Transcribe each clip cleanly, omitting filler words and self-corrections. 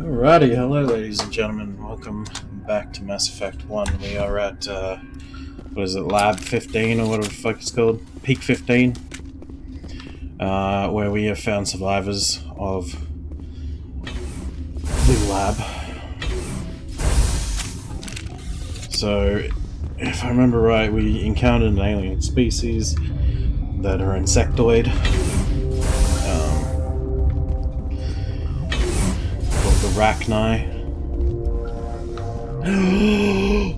Alrighty, hello ladies and gentlemen, welcome back to Mass Effect 1. We are at, what is it, Lab 15 or whatever the fuck it's called? Peak 15. Where we have found survivors of the lab. So, if I remember right, we encountered an alien species that are insectoid. Arachni.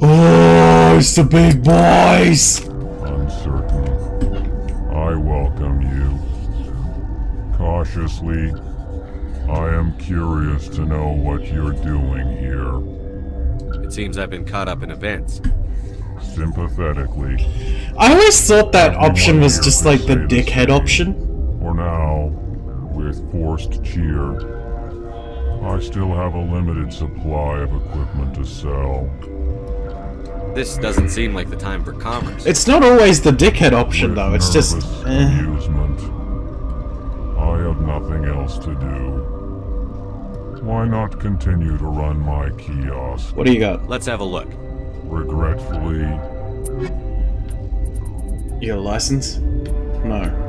Oh, it's the big boys! Uncertain. I welcome you. Cautiously, I am curious to know what you're doing here. It seems I've been caught up in events. Sympathetically. I always thought that option was just like the dickhead option. For now, with forced cheer, I still have a limited supply of equipment to sell. This doesn't seem like the time for commerce. It's not always the dickhead option though, it's just... amusement. I have nothing else to do. Why not continue to run my kiosk? What do you got? Let's have a look. Regretfully... You got a license? No.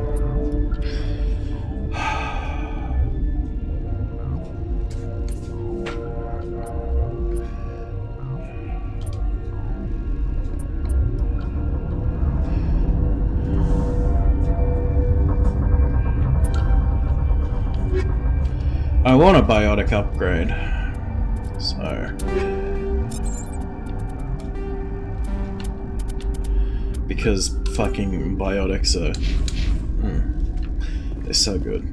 I want a biotic upgrade, so... Because fucking biotics are... they're so good.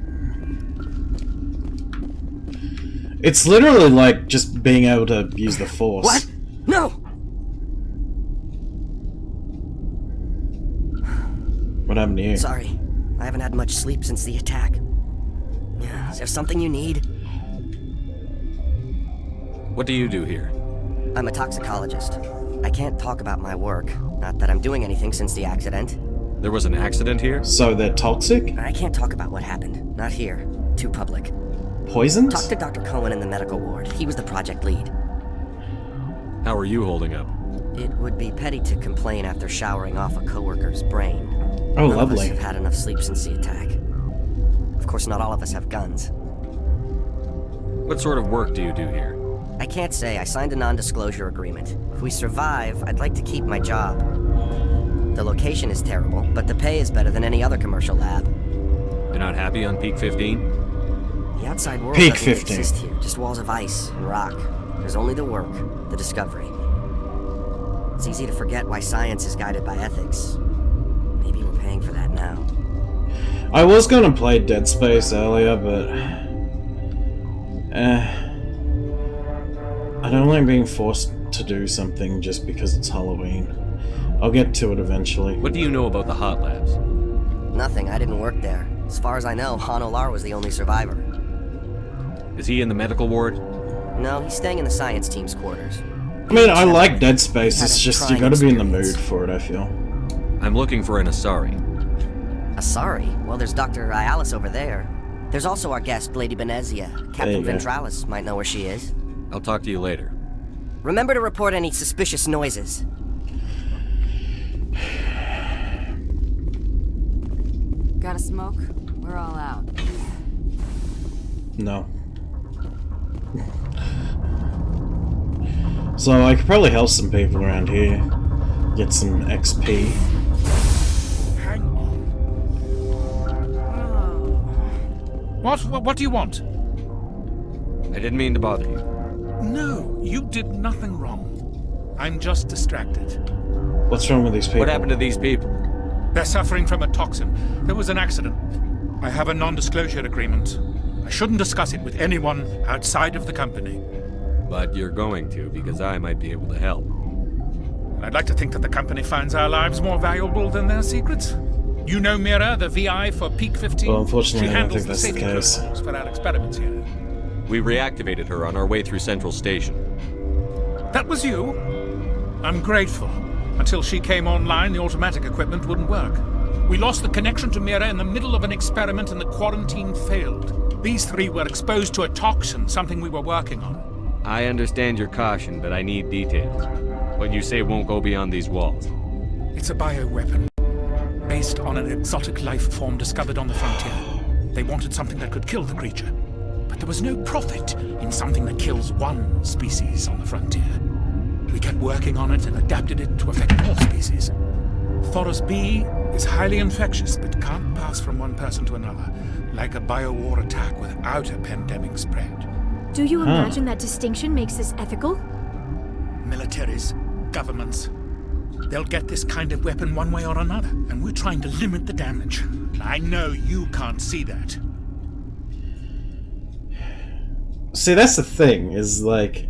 It's literally like just being able to use the Force. What? No! What happened to you? Sorry, I haven't had much sleep since the attack. Is there something you need? What do you do here? I'm a toxicologist. I can't talk about my work. Not that I'm doing anything since the accident. There was an accident here? So they're toxic? I can't talk about what happened. Not here. Too public. Poisons? Talk to Dr. Cohen in the medical ward. He was the project lead. How are you holding up? It would be petty to complain after showering off a coworker's brain. Oh, None lovely. of us have had enough sleep since the attack. Of course, not all of us have guns. What sort of work do you do here? I can't say. I signed a non-disclosure agreement. If we survive, I'd like to keep my job. The location is terrible, but the pay is better than any other commercial lab. You're not happy on Peak 15? The outside world Peak doesn't 15. exist here. Just walls of ice and rock. There's only the work, the discovery. It's easy to forget why science is guided by ethics. Maybe we're paying for that now. I was gonna play Dead Space earlier, but... I don't like being forced to do something just because it's Halloween. I'll get to it eventually. What do you know about the hot labs? Nothing. I didn't work there. As far as I know, Han Olar was the only survivor. Is he in the medical ward? No, he's staying in the science team's quarters. I mean, I like Dead Space, Had it's a just you trying gotta be in the experience. mood for it, I feel. I'm looking for an Asari. Asari? Well, there's Dr. Ialis over there. There's also our guest, Lady Benezia. Captain you go. Ventralis might know where she is. I'll talk to you later. Remember to report any suspicious noises. Got a smoke? We're all out. No. So I could probably help some people around here. Get some XP. Hang on. What do you want? I didn't mean to bother you. No, you did nothing wrong. I'm just distracted. What's wrong with these people? What happened to these people? They're suffering from a toxin. There was an accident. I have a non-disclosure agreement. I shouldn't discuss it with anyone outside of the company. But you're going to, because I might be able to help. And I'd like to think that the company finds our lives more valuable than their secrets. You know Mira, the VI for Peak 15? Well, unfortunately, she I don't handles think that's the safety case. protocols for our experiments here. We reactivated her on our way through Central Station. That was you? I'm grateful. Until she came online, the automatic equipment wouldn't work. We lost the connection to Mira in the middle of an experiment and the quarantine failed. These three were exposed to a toxin, something we were working on. I understand your caution, but I need details. What you say won't go beyond these walls. It's a bioweapon, based on an exotic life form discovered on the frontier. They wanted something that could kill the creature. But there was no profit in something that kills one species on the frontier. We kept working on it and adapted it to affect more species. Thoros B is highly infectious, but can't pass from one person to another, like a biowar attack without a pandemic spread. Do you imagine that distinction makes this ethical? Militaries, governments, they'll get this kind of weapon one way or another, and we're trying to limit the damage. I know you can't see that. See, that's the thing, is like,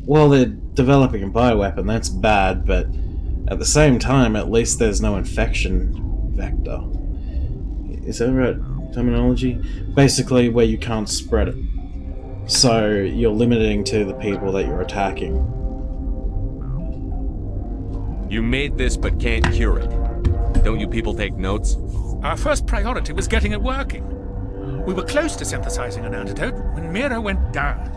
well, they're developing a bioweapon, that's bad, but at the same time, at least there's no infection vector. Is that right terminology? Basically, where you can't spread it. So, you're limiting to the people that you're attacking. You made this but can't cure it. Don't you people take notes? Our first priority was getting it working. We were close to synthesizing an antidote when Mira went down.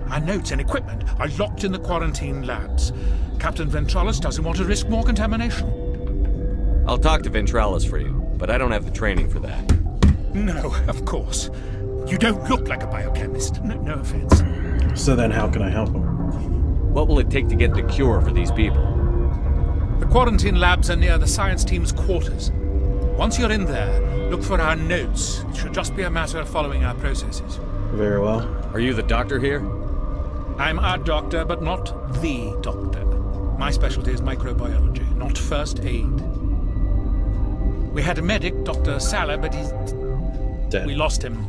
Our notes and equipment are locked in the quarantine labs. Captain Ventralis doesn't want to risk more contamination. I'll talk to Ventralis for you, but I don't have the training for that. No, of course. You don't look like a biochemist. No offense. So then how can I help them? What will it take to get the cure for these people? The quarantine labs are near the science team's quarters. Once you're in there, look for our notes. It should just be a matter of following our processes. Very well. Are you the doctor here? I'm our doctor, but not the doctor. My specialty is microbiology, not first aid. We had a medic, Dr. Salah, but he's Dead. we lost him.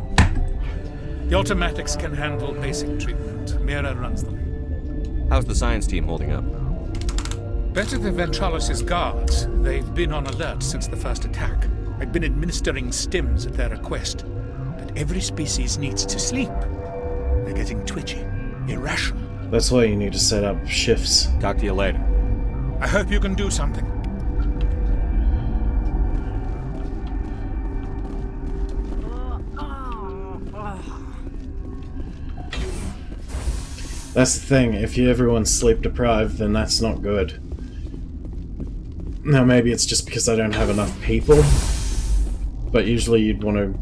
The automatics can handle basic treatment. Mira runs them. How's the science team holding up? Better than Ventralis' guards. They've been on alert since the first attack. I've been administering stims at their request. But every species needs to sleep. They're getting twitchy, irrational. That's why you need to set up shifts. Talk to you later. I hope you can do something. That's the thing, if everyone's sleep deprived, then that's not good. Now maybe it's just because I don't have enough people, but usually you'd want to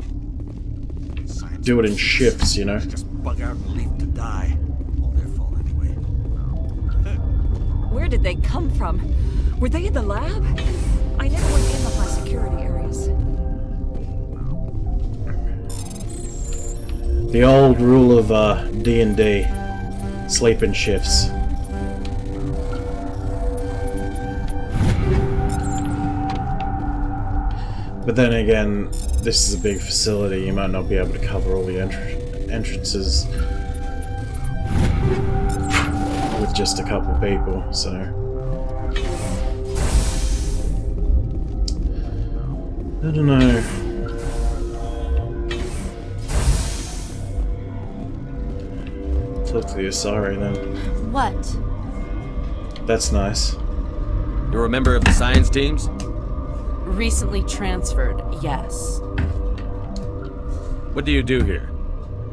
do it in shifts, you know? Just bug out and leave to die. All their fault anyway. Where did they come from? Were they in the lab? I never went in the high security areas. The old rule of D&D, sleep in shifts. But then again, this is a big facility, you might not be able to cover all the entrances with just a couple people, so... I don't know. Talk to the Asari then. What? That's nice. You're a member of the science teams? Recently transferred, yes. What do you do here?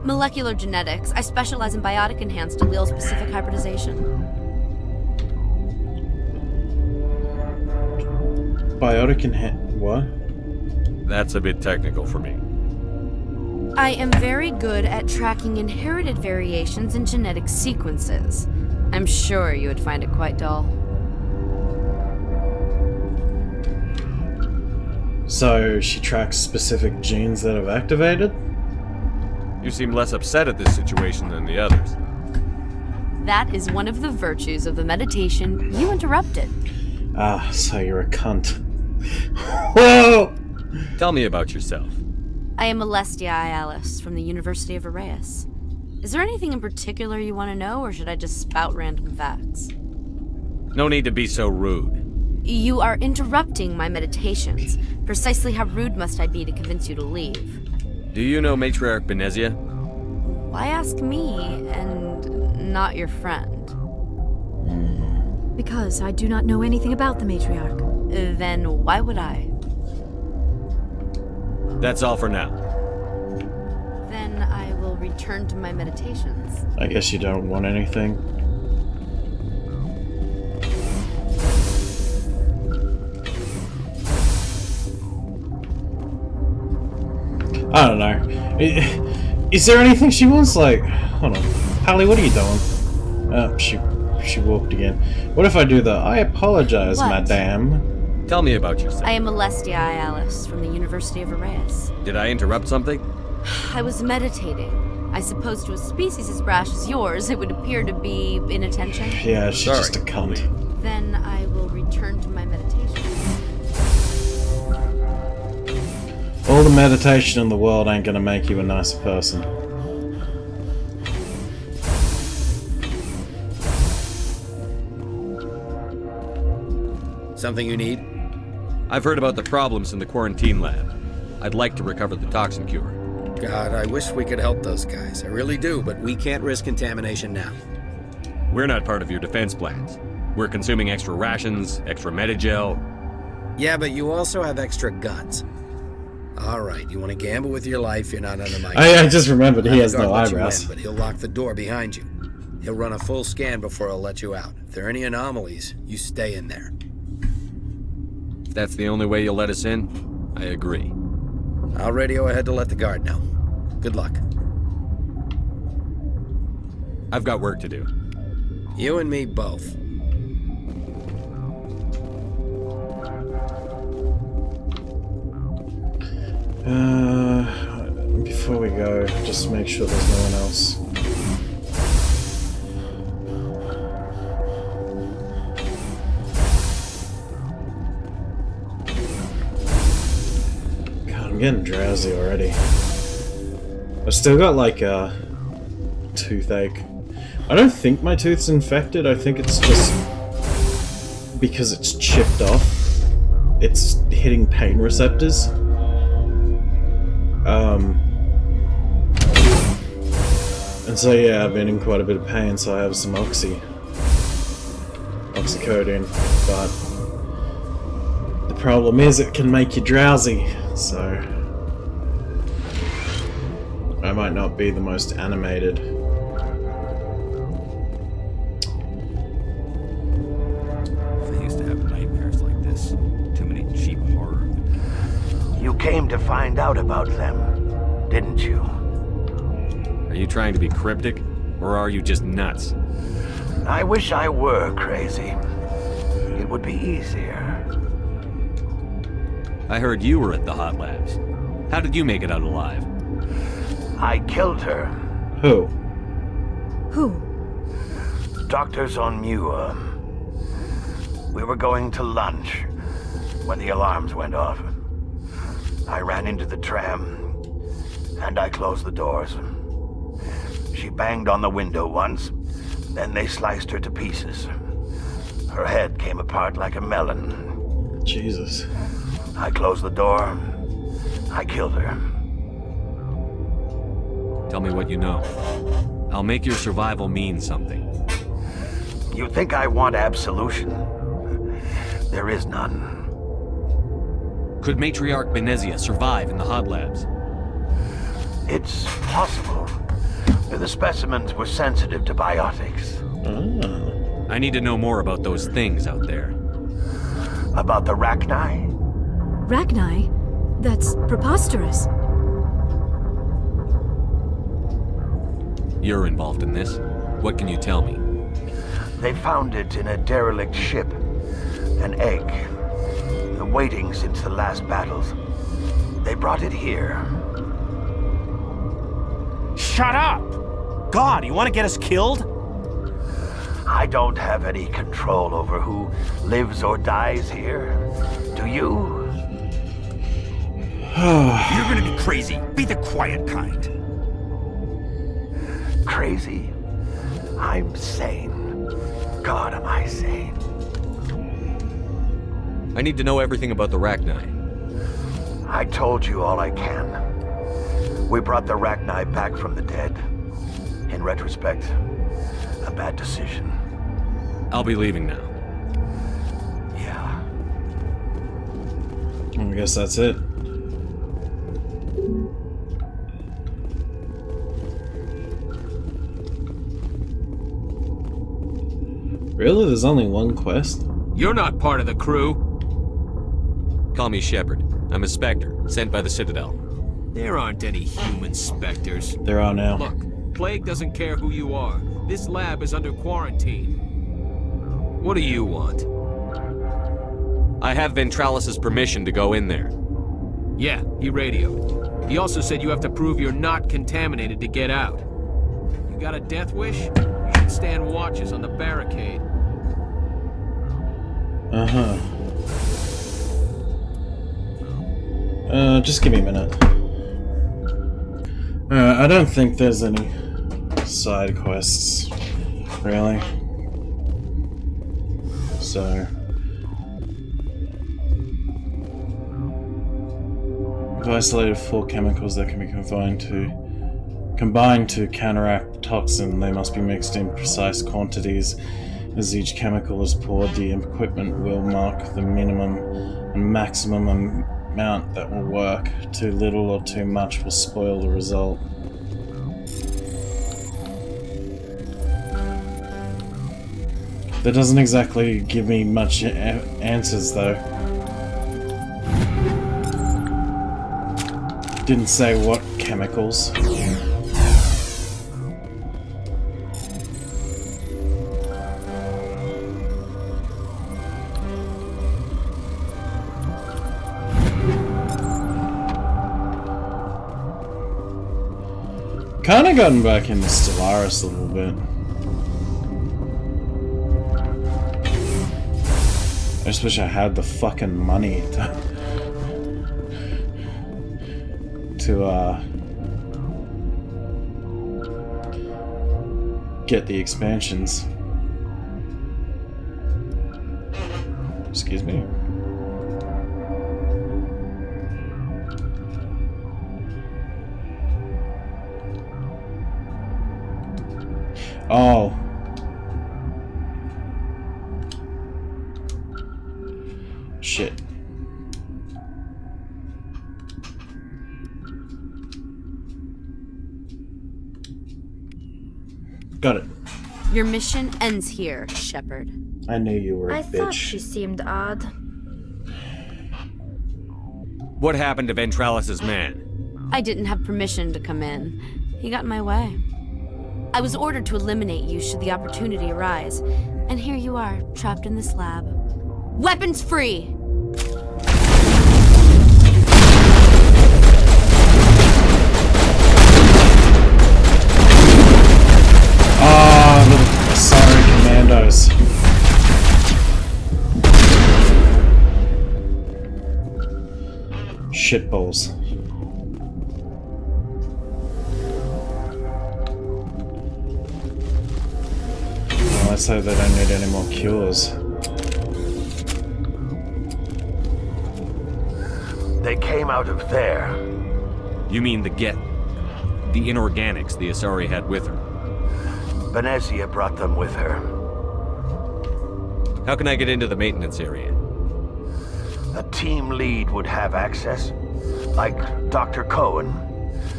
Molecular genetics. I specialize in biotic-enhanced allele-specific hybridization. What? That's a bit technical for me. I am very good at tracking inherited variations in genetic sequences. I'm sure you would find it quite dull. So she tracks specific genes that have activated? You seem less upset at this situation than the others. That is one of the virtues of the meditation you interrupted. Ah, so you're a cunt. Whoa! Tell me about yourself. I am Alestia Ialis from the University of Arraius. Is there anything in particular you want to know, or should I just spout random facts? No need to be so rude. You are interrupting my meditations. Precisely how rude must I be to convince you to leave? Do you know Matriarch Benezia? Why ask me, and not your friend? Because I do not know anything about the matriarch. Then why would I? That's all for now. Then I will return to my meditations. I guess you don't want anything. I don't know. Is there anything she wants? Like, hold on. Hallie, what are you doing? Oh, she walked again. What if I do the, I apologize, What? Tell madame? me about yourself. I am Alestia Alice from the University of Arraeus. Did I interrupt something? I was meditating. I suppose to a species as brash as yours, it would appear to be inattention. Yeah, she's Sorry, just a cunt. Then I will return to my meditations. All the meditation in the world ain't gonna make you a nicer person. Something you need? I've heard about the problems in the quarantine lab. I'd like to recover the toxin cure. God, I wish we could help those guys. I really do, but we can't risk contamination now. We're not part of your defense plans. We're consuming extra rations, extra Medigel. Yeah, but you also have extra guns. All right, you want to gamble with your life, you're not under my... I just remembered he I'm has the guard no lets you in, eyebrows. but he'll lock the door behind you. He'll run a full scan before he'll let you out. If there are any anomalies, you stay in there. If that's the only way you'll let us in, I agree. I'll radio ahead to let the guard know. Good luck. I've got work to do. You and me both. Before we go, just make sure there's no one else. God, I'm getting drowsy already. I've still got like a toothache. I don't think my tooth's infected, I think it's just because it's chipped off. It's hitting pain receptors. And so yeah, I've been in quite a bit of pain, so I have some oxycodone, but the problem is it can make you drowsy, so I might not be the most animated. I used to have nightmares like this. Too many cheap horror. You came to find out about them, didn't you? Are you trying to be cryptic, or are you just nuts? I wish I were crazy. It would be easier. I heard you were at the hot labs. How did you make it out alive? I killed her. Who? Who? Doctors on Muir. We were going to lunch when the alarms went off. I ran into the tram, and I closed the doors. She banged on the window once, then they sliced her to pieces. Her head came apart like a melon. Jesus. I closed the door. I killed her. Tell me what you know. I'll make your survival mean something. You think I want absolution? There is none. Could Matriarch Benezia survive in the hot labs? It's possible. The specimens were sensitive to biotics. Oh. I need to know more about those things out there. About the Rachni? Rachni? That's preposterous. You're involved in this. What can you tell me? They found it in a derelict ship. An egg. Waiting since the last battles. They brought it here. Shut up! God, you want to get us killed? I don't have any control over who lives or dies here. Do you? You're gonna be crazy. Be the quiet kind. Crazy? I'm sane. God, am I sane? I need to know everything about the Rachni. I told you all I can. We brought the Rachni back from the dead. In retrospect, a bad decision. I'll be leaving now. Yeah. I guess that's it. Really? There's only one quest? You're not part of the crew. Call me Shepard. I'm a Spectre, sent by the Citadel. There aren't any human specters. There are now. Look, Plague doesn't care who you are. This lab is under quarantine. What do you want? I have Ventralis' permission to go in there. Yeah, he radioed. He also said you have to prove you're not contaminated to get out. You got a death wish? You should stand watches on the barricade. Uh-huh. Just give me a minute. I don't think there's any side quests, really. So... I've isolated 4 chemicals that can be combined to counteract toxin. They must be mixed in precise quantities. As each chemical is poured, the equipment will mark the minimum and maximum amount that will work. Too little or too much will spoil the result. That doesn't exactly give me much answers, though. Didn't say what chemicals. Kinda gotten back into Stellaris a little bit. I just wish I had the fucking money to get the expansions. Excuse me. Oh. Shit. Got it. Your mission ends here, Shepard. I knew you were a I bitch. thought she seemed odd. What happened to Ventralis' man? I didn't have permission to come in. He got in my way. I was ordered to eliminate you should the opportunity arise. And here you are, trapped in this lab. Weapons free! Ah, the sorry commandos. Shitballs. Well, let's hope they don't need any more cures. They came out of there. You mean the inorganics the Asari had with her? Venezia brought them with her. How can I get into the maintenance area? A team lead would have access. Like Dr. Cohen.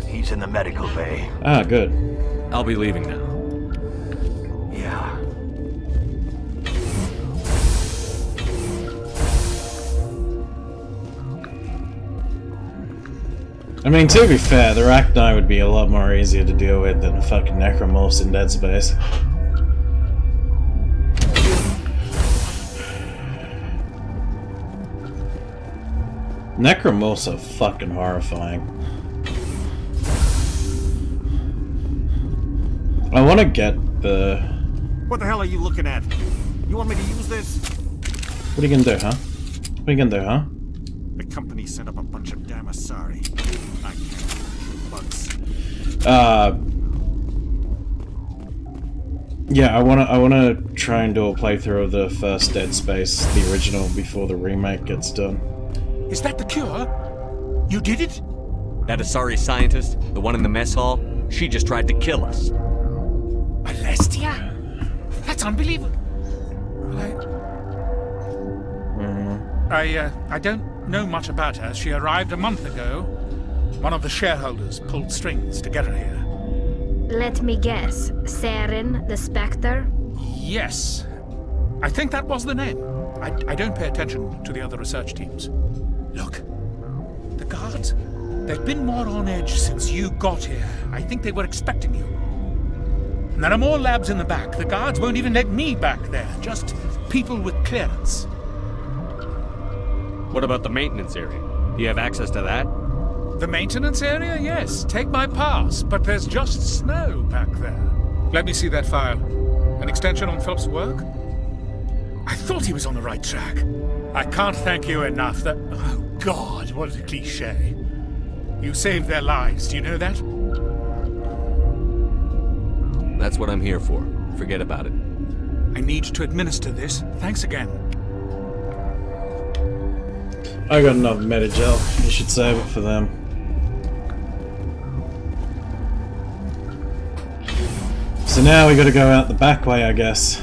He's in the medical bay. Ah, good. I'll be leaving now. Yeah. I mean, to be fair, the Arachni would be a lot more easier to deal with than fucking Necromorphs in Dead Space. Necromorphs are fucking horrifying. I want to get the... What the hell are you looking at? You want me to use this? What are you gonna do, huh? What are you gonna do, huh? The company sent up a bunch of damn Asari. I can't. Bugs. Yeah, I wanna try and do a playthrough of the first Dead Space, the original, before the remake gets done. Is that the cure? You did it? That Asari scientist, the one in the mess hall, she just tried to kill us. Alestia? That's unbelievable. I don't know much about her. She arrived a month ago. One of the shareholders pulled strings to get her here. Let me guess. Saren, the Spectre? Yes. I think that was the name. I don't pay attention to the other research teams. Look, the guards, they've been more on edge since you got here. I think they were expecting you. And there are more labs in the back. The guards won't even let me back there. Just people with clearance. What about the maintenance area? Do you have access to that? The maintenance area? Yes. Take my pass. But there's just snow back there. Let me see that file. An extension on Philip's work? I thought he was on the right track. I can't thank you enough that... Oh, God, what a cliché. You saved their lives. Do you know that? That's what I'm here for. Forget about it. I need to administer this. Thanks again. I got enough Metagel. You should save it for them. So now we gotta go out the back way, I guess.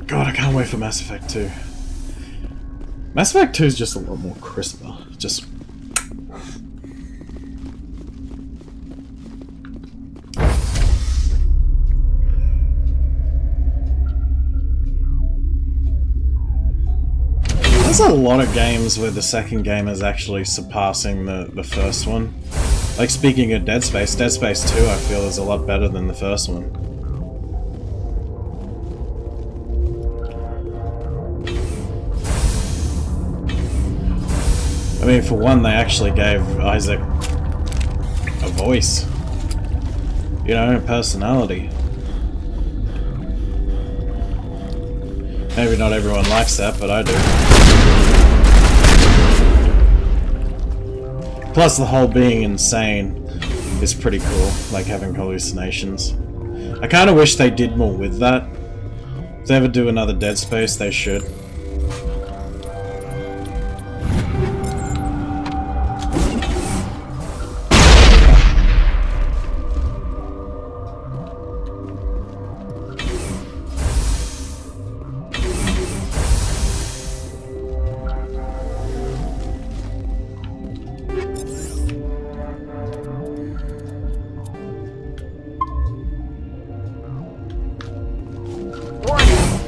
God, I can't wait for Mass Effect 2. Mass Effect 2 is just a lot more crisper. Just... There's a lot of games where the second game is actually surpassing the first one. Like, speaking of Dead Space 2 I feel is a lot better than the first one. I mean, for one, they actually gave Isaac a voice. You know, a personality. Maybe not everyone likes that, but I do. Plus, the whole being insane is pretty cool, like having hallucinations. I kind of wish they did more with that. If they ever do another Dead Space, they should.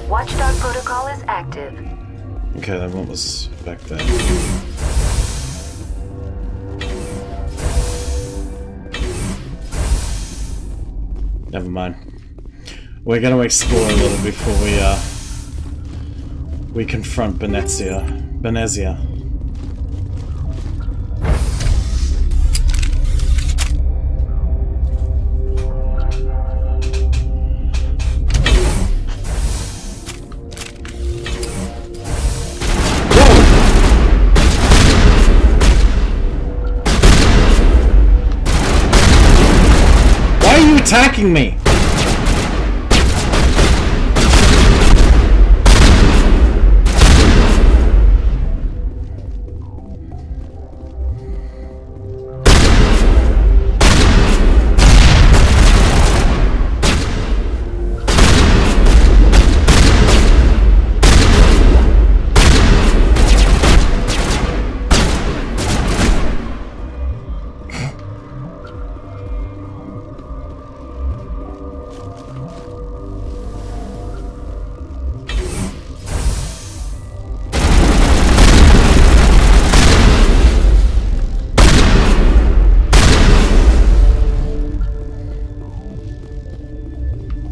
Watchdog protocol is active. Okay, then what was back there? Never mind. We're gonna explore a little before we confront Benezia. Attacking me!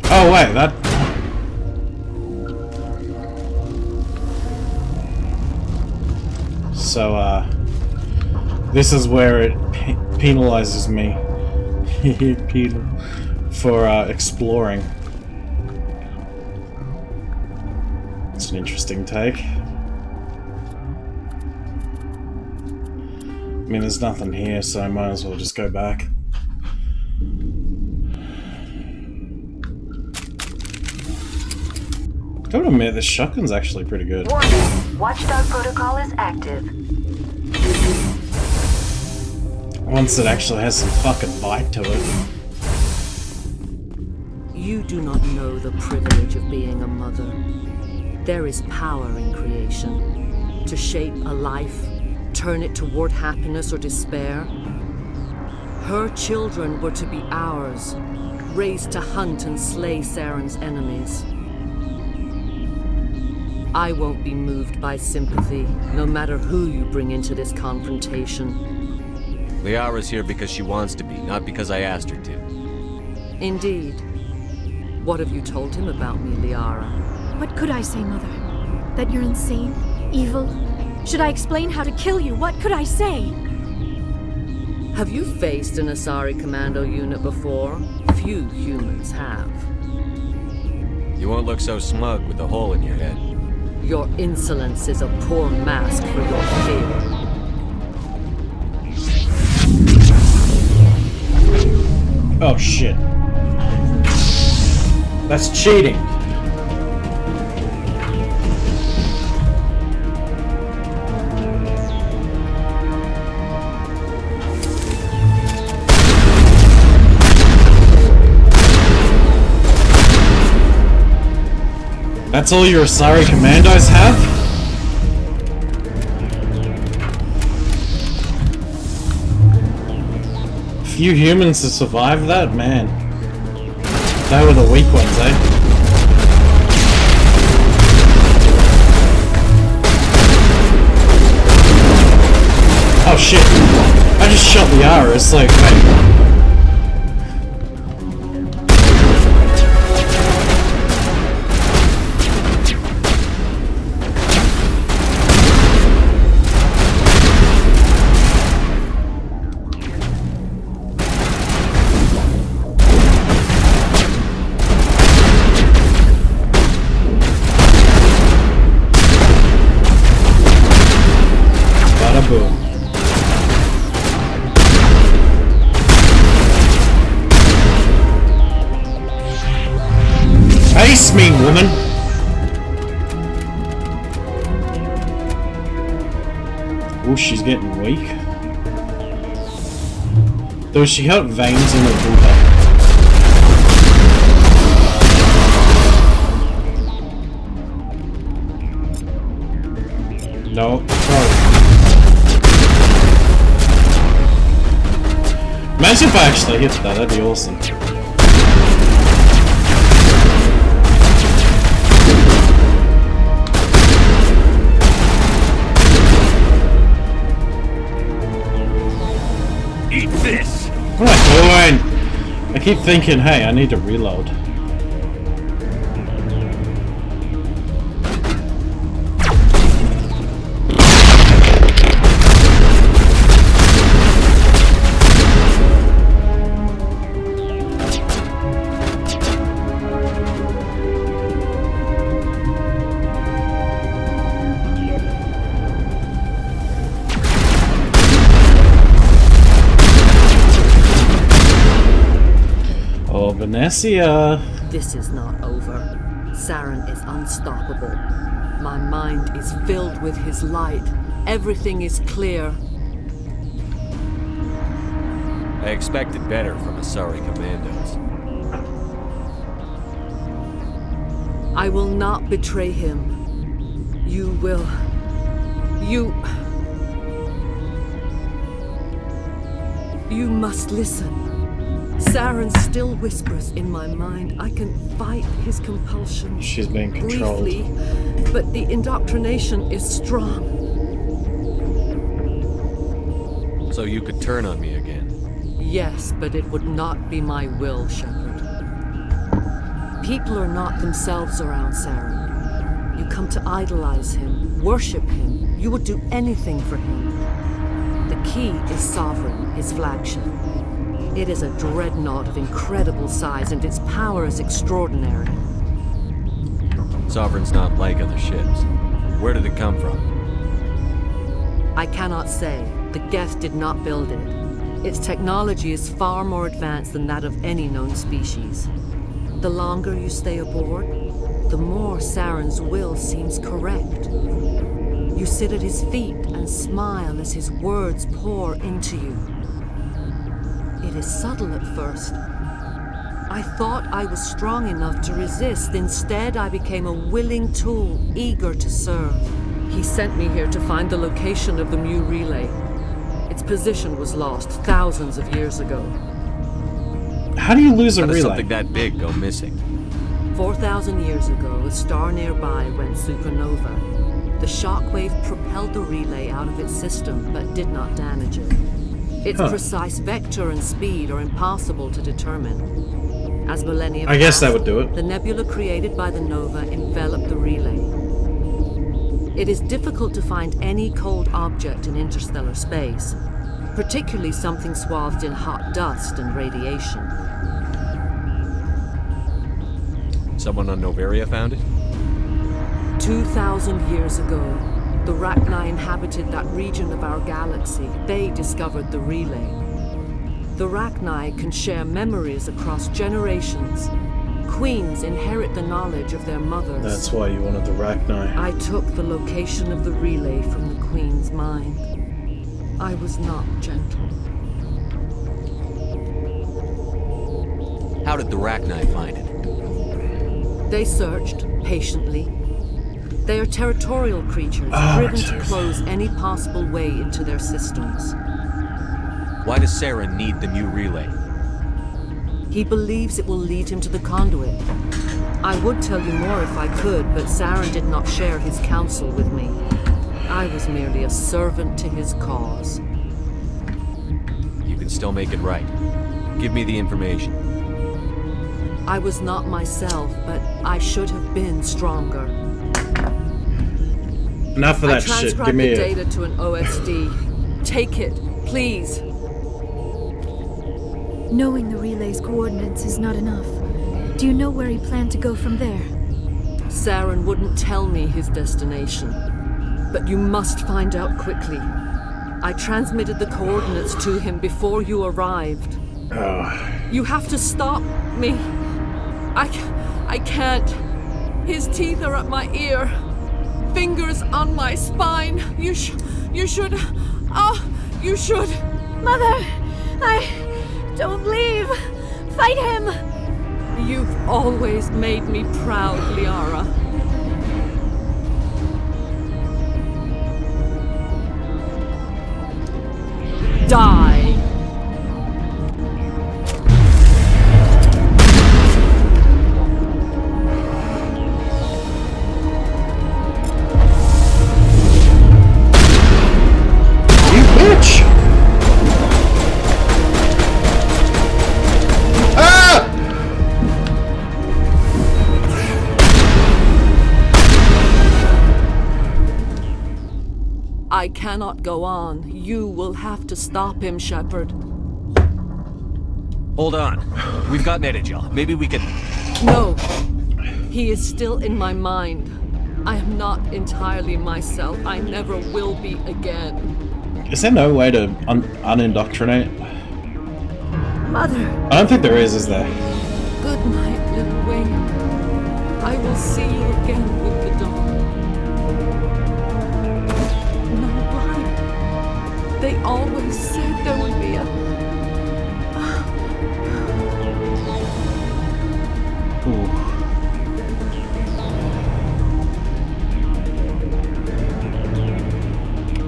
Oh wait, that... So, this is where it penalizes me for exploring. It's an interesting take. I mean, there's nothing here, so I might as well just go back. I gotta admit, this shotgun's actually pretty good. Warning. Watchdog protocol is active. Once it actually has some fucking bite to it. You do not know the privilege of being a mother. There is power in creation. To shape a life, turn it toward happiness or despair. Her children were to be ours, raised to hunt and slay Saren's enemies. I won't be moved by sympathy, no matter who you bring into this confrontation. Liara's here because she wants to be, not because I asked her to. Indeed. What have you told him about me, Liara? What could I say, Mother? That you're insane? Evil? Should I explain how to kill you? What could I say? Have you faced an Asari commando unit before? Few humans have. You won't look so smug with a hole in your head. Your insolence is a poor mask for your fear. Oh shit. That's cheating. That's all your Asari commandos have? Few humans to survive that? Man. They were the weak ones, eh? Oh shit. I just shot the Liara, it's like, wait. Boom. Face me, woman! Oh, she's getting weak. Though she got veins in her booty. No, sorry. Imagine if I actually hit that, that'd be awesome. Eat this! What am I doing? I keep thinking, hey, I need to reload. Venetia. This is not over. Saren is unstoppable. My mind is filled with his light. Everything is clear. I expected better from Asari commandos. I will not betray him. You will. You must listen. Saren still whispers in my mind. I can fight his compulsion. She's being controlled. Briefly, but the indoctrination is strong. So you could turn on me again? Yes, but it would not be my will, Shepard. People are not themselves around Saren. You come to idolize him, worship him. You would do anything for him. The key is Sovereign, his flagship. It is a dreadnought of incredible size, and its power is extraordinary. Sovereign's not like other ships. Where did it come from? I cannot say. The Geth did not build it. Its technology is far more advanced than that of any known species. The longer you stay aboard, the more Saren's will seems correct. You sit at his feet and smile as his words pour into you. It is subtle at first. I thought I was strong enough to resist. Instead, I became a willing tool, eager to serve. He sent me here to find the location of the Mu relay. Its position was lost thousands of years ago. How do you lose a How does relay? something that big go missing? 4,000 years ago, a star nearby went supernova. The shockwave propelled the relay out of its system, but did not damage it. Its precise vector and speed are impossible to determine. As millennia I guess that passed, would do it. the nebula created by the nova enveloped the relay. It is difficult to find any cold object in interstellar space, particularly something swathed in hot dust and radiation. Someone on Novaria found it? 2,000 years ago, the Rachni inhabited that region of our galaxy. They discovered the relay. The Rachni can share memories across generations. Queens inherit the knowledge of their mothers. That's why you wanted the Rachni. I took the location of the relay from the Queen's mind. I was not gentle. How did the Rachni find it? They searched patiently. They are territorial creatures, driven to close any possible way into their systems. Why does Saren need the new relay? He believes it will lead him to the conduit. I would tell you more if I could, but Saren did not share his counsel with me. I was merely a servant to his cause. You can still make it right. Give me the information. I was not myself, but I should have been stronger. Enough of that shit. Give transcribed me the it. data to an OSD. Take it, please. Knowing the relay's coordinates is not enough. Do you know where he planned to go from there? Saren wouldn't tell me his destination. But you must find out quickly. I transmitted the coordinates to him before you arrived. You have to stop me. I can't. His teeth are at my ear. Fingers on my spine. You should. You should. Mother! Don't leave! Fight him! You've always made me proud, Liara. Die! You bitch! Ah! I cannot go on. You will have to stop him, Shepard. Hold on. We've got Netagel. Maybe we can... No. He is still in my mind. I am not entirely myself. I never will be again. Is there no way to unindoctrinate? Mother! I don't think there is there? Good night, little wing. I will see you again with the dawn. No, why? They always said there would be a...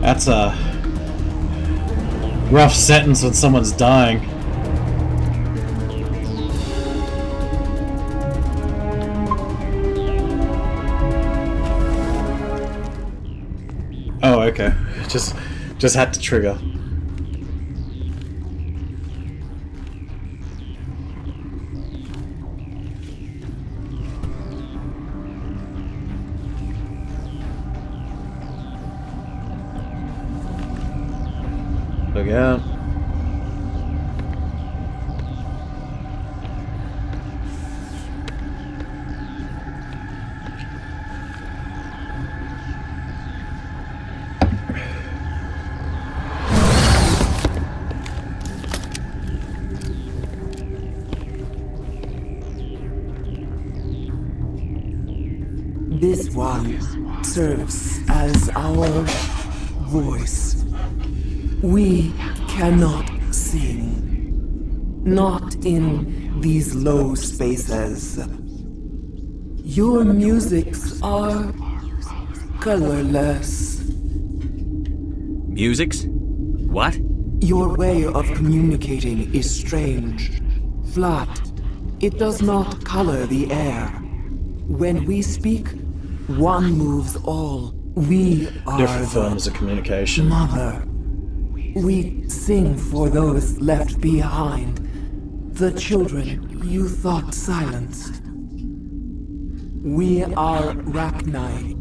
That's a rough sentence when someone's dying. Oh, okay. Just had to trigger. Look out. This one serves as our voice. We cannot sing. Not in these low spaces. Your musics are colorless. Musics? What? Your way of communicating is strange, flat. It does not color the air. When we speak, one moves all. We are Different forms of communication. Mother. We sing for those left behind. The children you thought silenced. We are Rachni.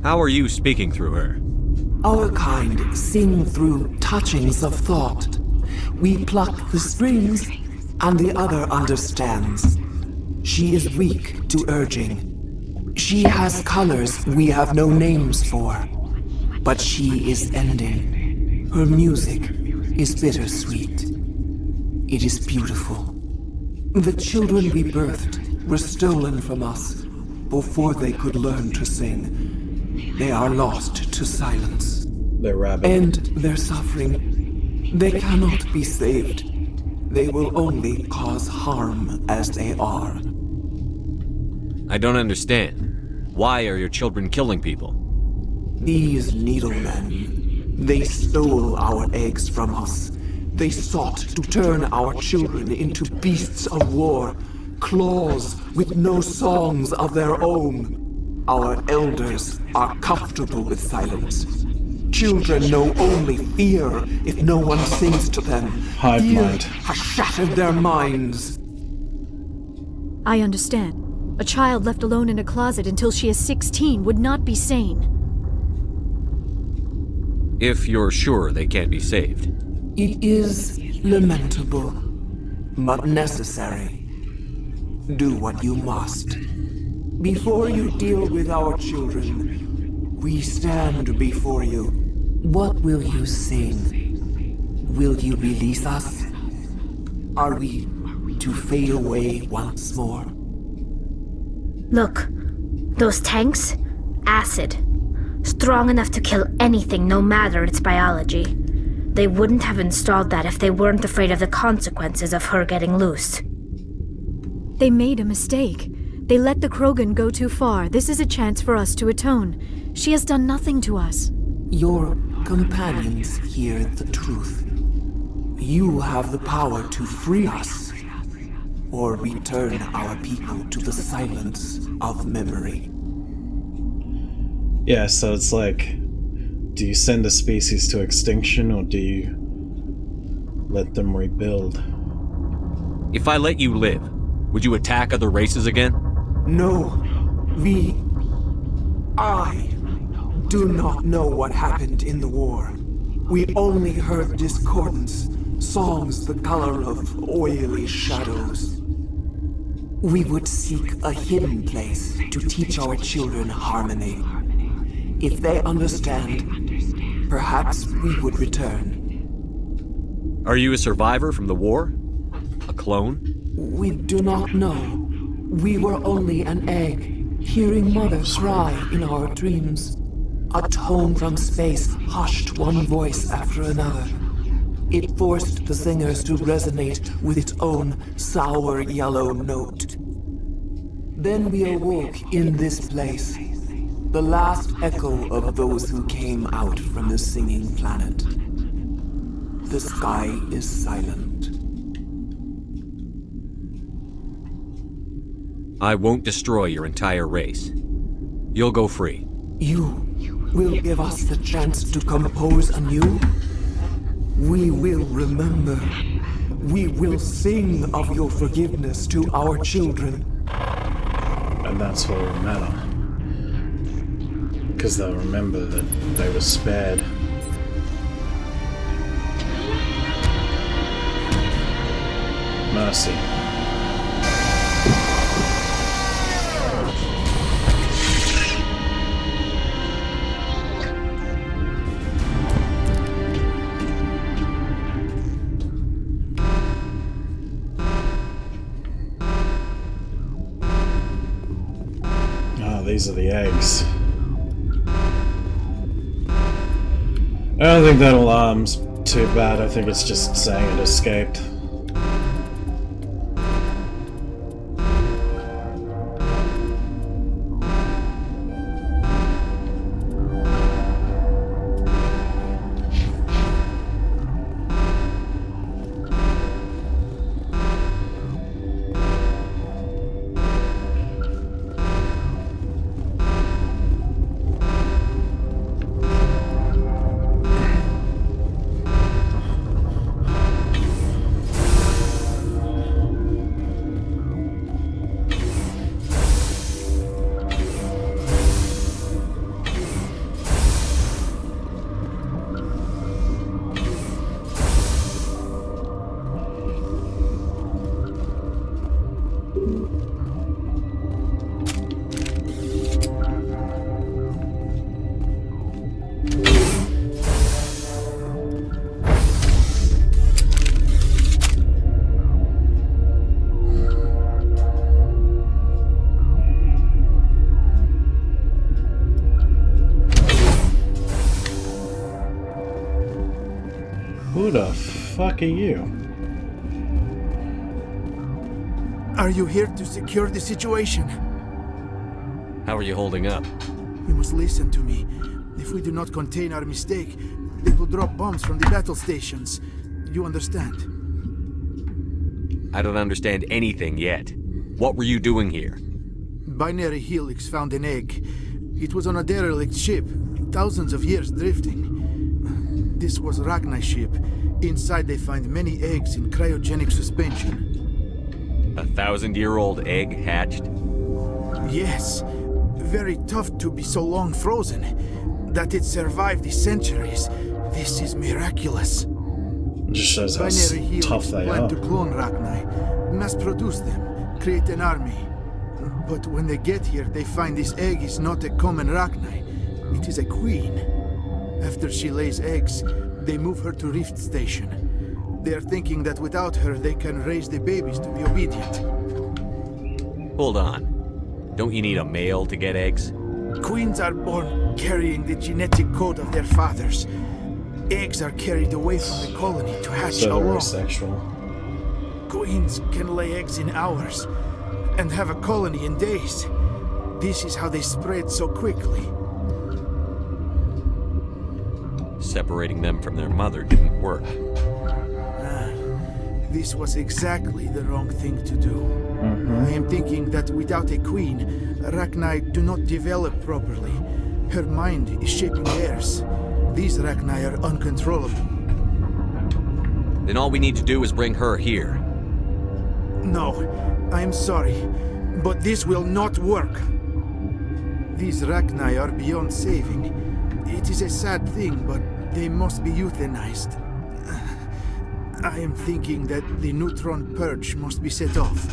How are you speaking through her? Our kind sing through touchings of thought. We pluck the strings, and the other understands. She is weak to urging. She has colors we have no names for. But she is ending. Her music is bittersweet. It is beautiful. The children we birthed were stolen from us before they could learn to sing. They are lost to silence. They're rabid. And their suffering, they cannot be saved. They will only cause harm as they are. I don't understand. Why are your children killing people? These needlemen, they stole our eggs from us. They sought to turn our children into beasts of war, claws with no songs of their own. Our elders are comfortable with silence. Children know only fear if no one sings to them. Hive Fear mind. has shattered their minds. I understand. A child left alone in a closet until she is 16 would not be sane. If you're sure they can't be saved. It is lamentable, but necessary. Do what you must. Before you deal with our children, we stand before you. What will you sing? Will you release us? Are we to fade away once more? Look, those tanks? Acid. Strong enough to kill anything, no matter its biology. They wouldn't have installed that if they weren't afraid of the consequences of her getting loose. They made a mistake. They let the Krogan go too far. This is a chance for us to atone. She has done nothing to us. Your companions hear the truth. You have the power to free us, or return our people to the silence of memory. Yeah, so it's like, do you send a species to extinction, or do you let them rebuild? If I let you live, would you attack other races again? No, I do not know what happened in the war. We only heard discordance, songs the color of oily shadows. We would seek a hidden place to teach our children harmony. If they understand, perhaps we would return. Are you a survivor from the war? A clone? We do not know. We were only an egg, hearing Mother cry in our dreams. A tone from space hushed one voice after another. It forced the singers to resonate with its own sour yellow note. Then we awoke in this place, the last echo of those who came out from the singing planet. The sky is silent. I won't destroy your entire race. You'll go free. You will give us the chance to compose anew? We will remember. We will sing of your forgiveness to our children. And that's what will matter. Because they'll remember that they were spared. Mercy. These are the eggs. I don't think that alarm's too bad. I think it's just saying it escaped. Who the fuck are you? Are you here to secure the situation? How are you holding up? You must listen to me. If we do not contain our mistake, they will drop bombs from the battle stations. You understand? I don't understand anything yet. What were you doing here? Binary Helix found an egg. It was on a derelict ship, thousands of years drifting. This was Rachni's ship. Inside they find many eggs in cryogenic suspension. A 1,000-year-old egg hatched? Yes. Very tough to be so long frozen. That it survived the centuries. This is miraculous. It just shows how Binary Helix tough they plan are. to clone Rachni, mass produce them, create an army. But when they get here, they find this egg is not a common Rachni. It is a queen. After she lays eggs, they move her to Rift Station. They are thinking that without her, they can raise the babies to be obedient. Hold on. Don't you need a male to get eggs? Queens are born carrying the genetic code of their fathers. Eggs are carried away from the colony to hatch So alone. asexual. Queens can lay eggs in hours and have a colony in days. This is how they spread so quickly. Separating them from their mother didn't work. This was exactly the wrong thing to do. I am thinking that without a queen, Rachni do not develop properly. Her mind is shaping theirs. These Rachni are uncontrollable. Then all we need to do is bring her here. No, I am sorry, but this will not work. These Rachni are beyond saving. It is a sad thing, but they must be euthanized. I am thinking that the neutron purge must be set off.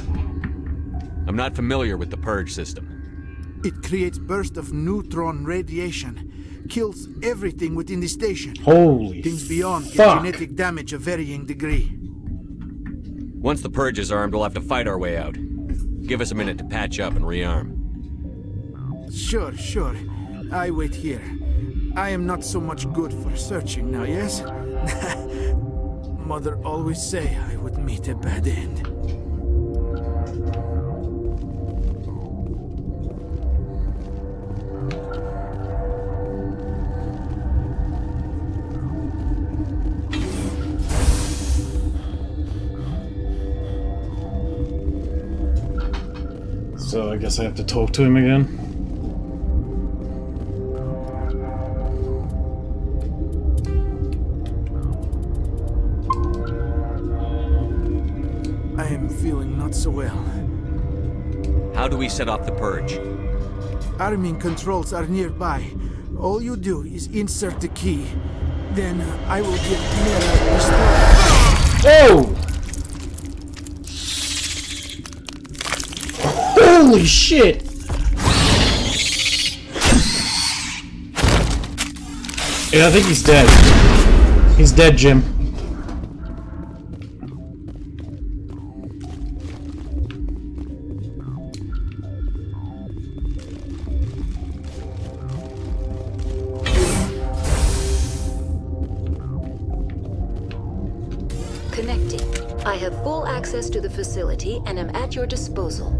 I'm not familiar with the purge system. It creates bursts of neutron radiation, kills everything within the station. Holy Things beyond get fuck. genetic damage of varying degree. Once the purge is armed, we'll have to fight our way out. Give us a minute to patch up and rearm. Sure. I wait here. I am not so much good for searching now, yes? Mother always say I would meet a bad end. So I guess I have to talk to him again. I am feeling not so well. How do we set off the purge? Arming controls are nearby. All you do is insert the key. Then I will give Mira restore. Oh! Holy shit! Yeah, I think he's dead. He's dead, Jim. Connecting. I have full access to the facility and am at your disposal.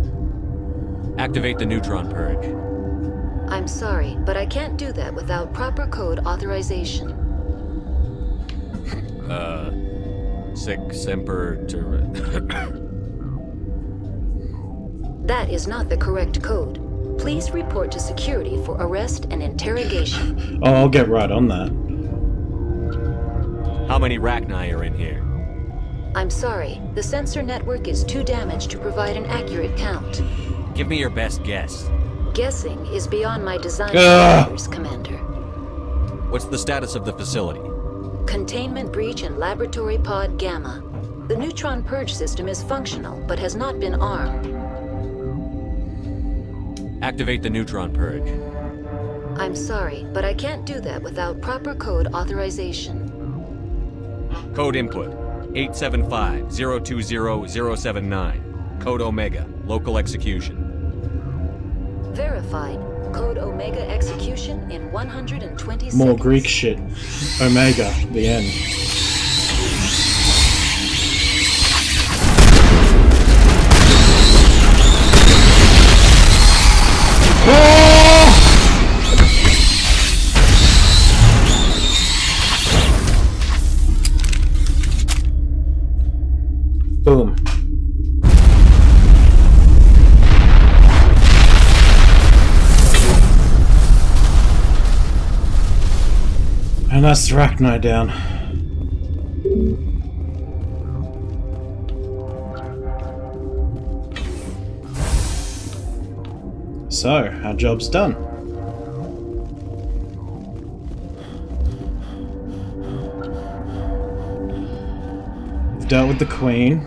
Activate the neutron purge. I'm sorry, but I can't do that without proper code authorization. Sic semper That is not the correct code. Please report to security for arrest and interrogation. Oh, I'll get right on that. How many Rachni are in here? I'm sorry, the sensor network is too damaged to provide an accurate count. Give me your best guess. Guessing is beyond my design parameters, Commander. What's the status of the facility? Containment breach in Laboratory Pod Gamma. The neutron purge system is functional, but has not been armed. Activate the neutron purge. I'm sorry, but I can't do that without proper code authorization. Code input 875-020-079. Code Omega. Local execution. Verified. Code Omega execution in 120 More seconds. Greek shit. Omega, the end. Boom. And that's the Rachni down. So, our job's done. We've dealt with the Queen.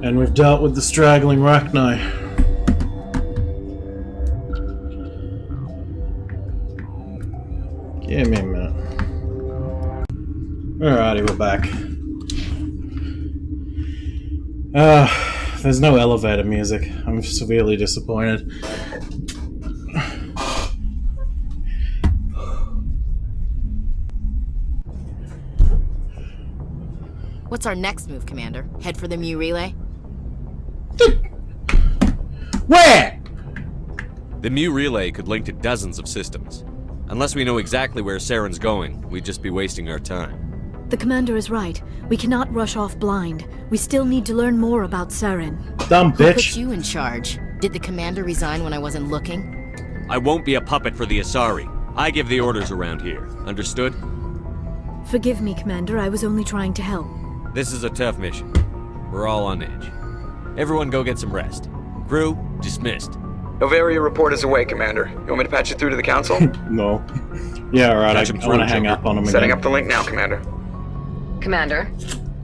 And we've dealt with the straggling Rachni. Give me a minute. Alrighty, we're back. There's no elevator music. I'm severely disappointed. What's our next move, Commander? Head for the Mu relay? Where? The Mu relay could link to dozens of systems. Unless we know exactly where Saren's going, we'd just be wasting our time. The commander is right. We cannot rush off blind. We still need to learn more about Saren. Dumb Who bitch. put you in charge? Did the commander resign when I wasn't looking? I won't be a puppet for the Asari. I give the orders around here. Understood? Forgive me, Commander. I was only trying to help. This is a tough mission. We're all on edge. Everyone go get some rest. Crew, dismissed. Novaria report is away, Commander. You want me to patch it through to the Council? No. Yeah, alright, I want to hang up on him again. Setting up the link now, Commander. Commander,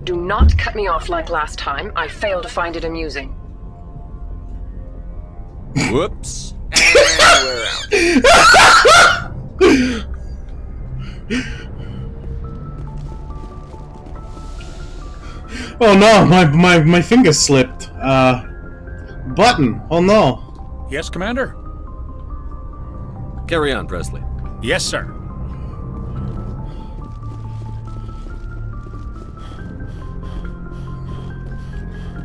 do not cut me off like last time. I fail to find it amusing. Whoops. And we're out. Oh no, my finger slipped. Button. Oh no. Yes, Commander? Carry on, Presley. Yes, sir.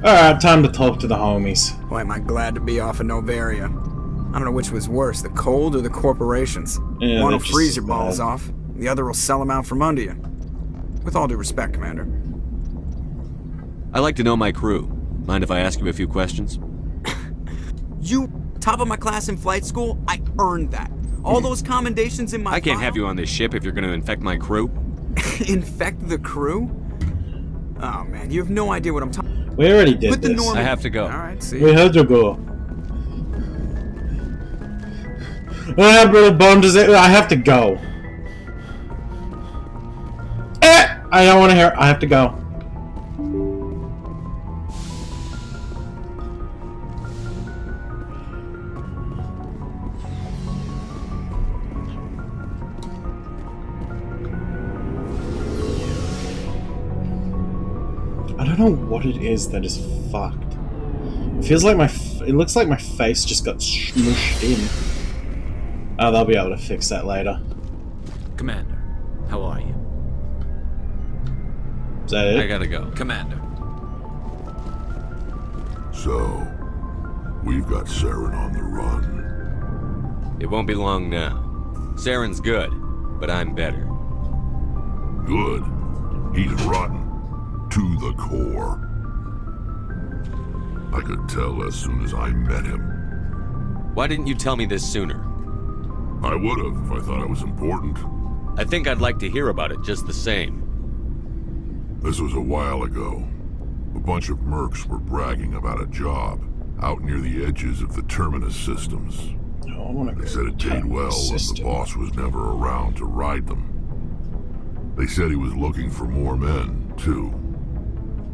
Alright, time to talk to the homies. Boy, am I glad to be off of Novaria. I don't know which was worse, the cold or the corporations. Yeah, One will they're just freeze your bad. balls off, the other will sell them out from under you. With all due respect, Commander. I like to know my crew. Mind if I ask you a few questions? You, top of my class in flight school, I earned that. All those commendations in my I can't file? have you on this ship if you're going to infect my crew. Infect the crew? Oh man, you have no idea what I'm talking. We already did Put the this. normal- I have to go. Alright, see. We had to go. I have to go. I don't want to hear. I have to go. I don't know what it is that is fucked. It feels like it looks like my face just got smushed in. Oh, they'll be able to fix that later. Commander, how are you? Is that it? I gotta go. Commander. So, we've got Saren on the run. It won't be long now. Saren's good, but I'm better. Good. He's rotten. To the core. I could tell as soon as I met him. Why didn't you tell me this sooner? I would have if I thought it was important. I think I'd like to hear about it just the same. This was a while ago. A bunch of mercs were bragging about a job out near the edges of the Terminus systems. They said it paid well and the boss was never around to ride them. They said he was looking for more men, too.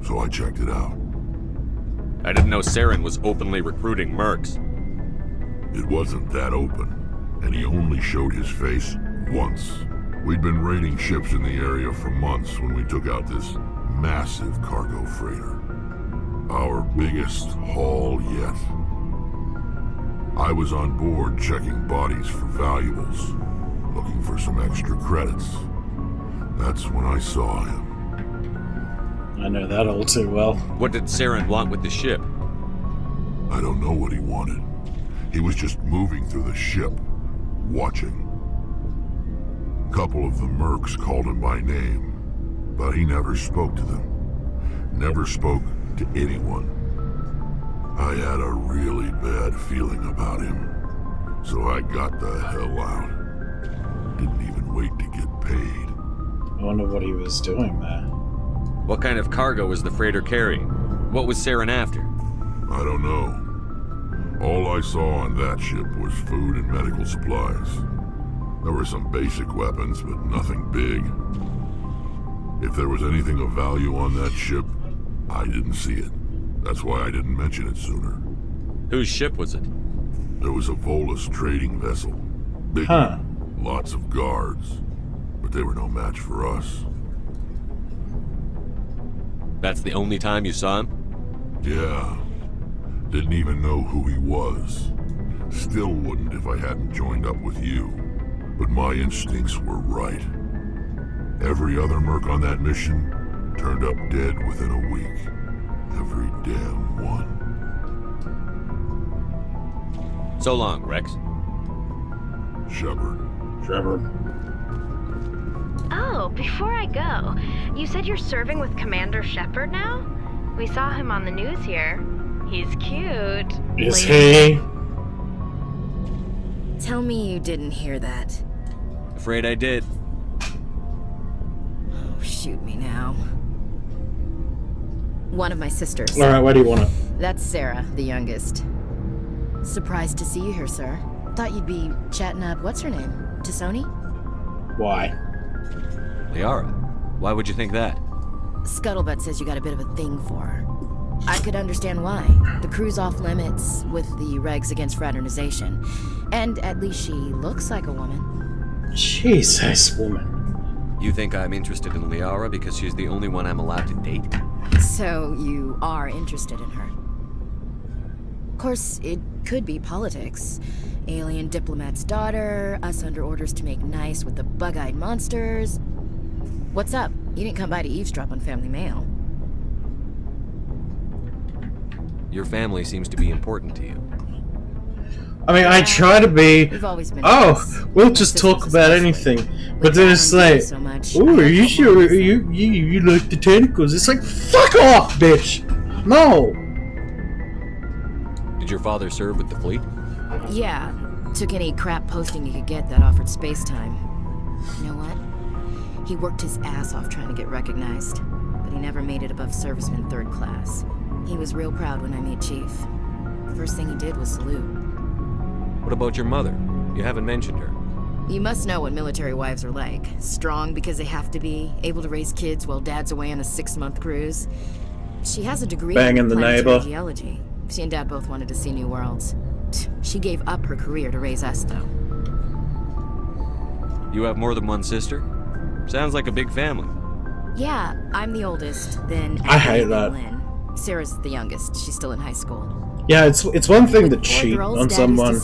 So I checked it out. I didn't know Saren was openly recruiting mercs. It wasn't that open, and he only showed his face once. We'd been raiding ships in the area for months when we took out this massive cargo freighter. Our biggest haul yet. I was on board checking bodies for valuables, looking for some extra credits. That's when I saw him. I know that all too well. What did Saren want with the ship? I don't know what he wanted. He was just moving through the ship, watching. A couple of the mercs called him by name, but he never spoke to them. never spoke to anyone. I had a really bad feeling about him, so I got the hell out. Didn't even wait to get paid. I wonder what he was doing there. What kind of cargo was the freighter carrying? What was Saren after? I don't know. All I saw on that ship was food and medical supplies. There were some basic weapons, but nothing big. If there was anything of value on that ship, I didn't see it. That's why I didn't mention it sooner. Whose ship was it? There was a Volus trading vessel. Big one, lots of guards. But they were no match for us. That's the only time you saw him? Yeah. Didn't even know who he was. Still wouldn't if I hadn't joined up with you. But my instincts were right. Every other merc on that mission turned up dead within a week. Every damn one. So long, Rex. Shepard. Oh, before I go, you said you're serving with Commander Shepard now? We saw him on the news here. He's cute. Is he? Tell me you didn't hear that. Afraid I did. Oh, shoot me now. One of my sisters. Alright, where do you want it? That's Sarah, the youngest. Surprised to see you here, sir. Thought you'd be chatting up, what's her name? Tassoni? Why? Liara. Why would you think that? Scuttlebutt says you got a bit of a thing for her. I could understand why. The crew's off limits with the regs against fraternization. And at least she looks like a woman. Jesus, woman. You think I'm interested in Liara because she's the only one I'm allowed to date? So you are interested in her. Of course, it could be politics. Alien diplomat's daughter, us under orders to make nice with the bug-eyed monsters. What's up? You didn't come by to eavesdrop on Family Mail. Your family seems to be important to you. I mean, I try to be. We've always been We'll just talk about anything. But then it's like, oh, are you sure you like the tentacles? It's like, fuck off, bitch! No! Did your father serve with the fleet? Yeah, took any crap posting he could get that offered space time. You know what? He worked his ass off trying to get recognized, but he never made it above serviceman 3rd class. He was real proud when I made chief. First thing he did was salute. What about your mother? You haven't mentioned her. You must know what military wives are like. Strong because they have to be, able to raise kids while dad's away on a 6-month cruise. She has a degree in planetary geology. She and dad both wanted to see new worlds. She gave up her career to raise us, though. You have more than one sister? Sounds like a big family. Yeah, I'm the oldest, then I hate that. Lynn. Sarah's the youngest. She's still in high school. Yeah, it's one thing to cheat on someone,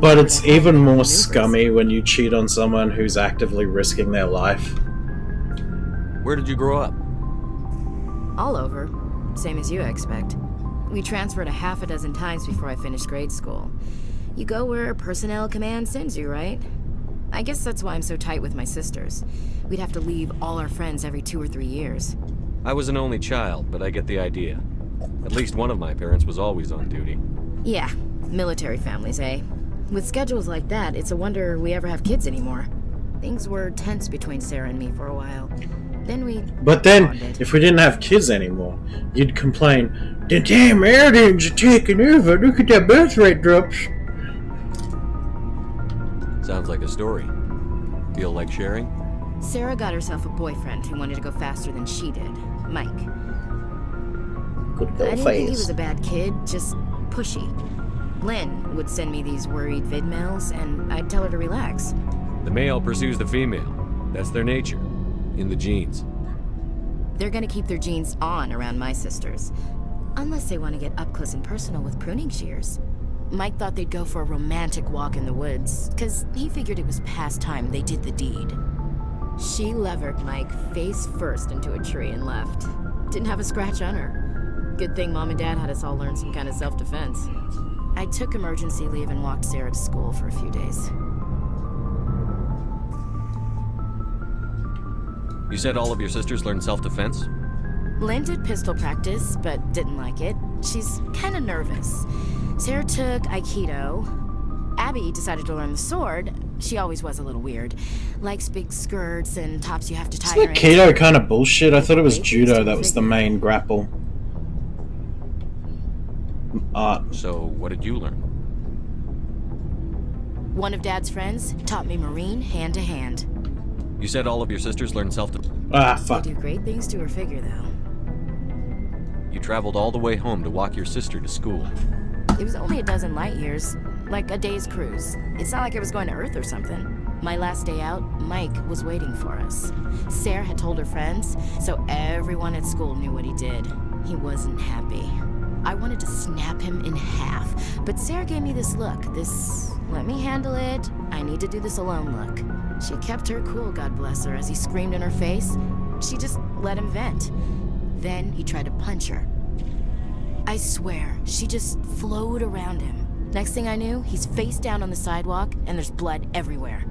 but it's even more scummy when you cheat on someone who's actively risking their life. Where did you grow up? All over. Same as you, I expect. We transferred a half a dozen times before I finished grade school. You go where personnel command sends you, right? I guess that's why I'm so tight with my sisters. We'd have to leave all our friends every 2 or 3 years. I was an only child, but I get the idea. At least one of my parents was always on duty. Yeah, military families, eh? With schedules like that, it's a wonder we ever have kids anymore. Things were tense between Sarah and me for a while. Then we But then, bonded. if we didn't have kids anymore, you'd complain, the damn aliens are taking over, look at that birth rate drops. Sounds like a story. Feel like sharing? Sarah got herself a boyfriend who wanted to go faster than she did, Mike. Good I didn't think he was a bad kid, just pushy. Lynn would send me these worried vid mails, and I'd tell her to relax. The male pursues the female. That's their nature. In the genes. They're gonna keep their genes on around my sisters. Unless they want to get up close and personal with pruning shears. Mike thought they'd go for a romantic walk in the woods, because he figured it was past time they did the deed. She levered Mike face first into a tree and left. Didn't have a scratch on her. Good thing Mom and Dad had us all learn some kind of self-defense. I took emergency leave and walked Sarah to school for a few days. You said all of your sisters learned self-defense? Lynn did pistol practice, but didn't like it. She's kind of nervous. Sarah took Aikido. Abby decided to learn the sword. She always was a little weird. Likes big skirts and tops you have to tie her Isn't Aikido kind of bullshit? I thought it was judo that was the main grapple. So, what did you learn? One of Dad's friends taught me Marine hand to hand. You said all of your sisters learned self-defense. Ah, fuck. They do great things to her figure, though. You traveled all the way home to walk your sister to school. It was only a dozen light years, like a day's cruise. It's not like I was going to Earth or something. My last day out, Mike was waiting for us. Sarah had told her friends, so everyone at school knew what he did. He wasn't happy. I wanted to snap him in half, but Sarah gave me this look, this let me handle it, I need to do this alone look. She kept her cool, God bless her, as he screamed in her face. She just let him vent. Then he tried to punch her. I swear, she just flowed around him. Next thing I knew, he's face down on the sidewalk, and there's blood everywhere.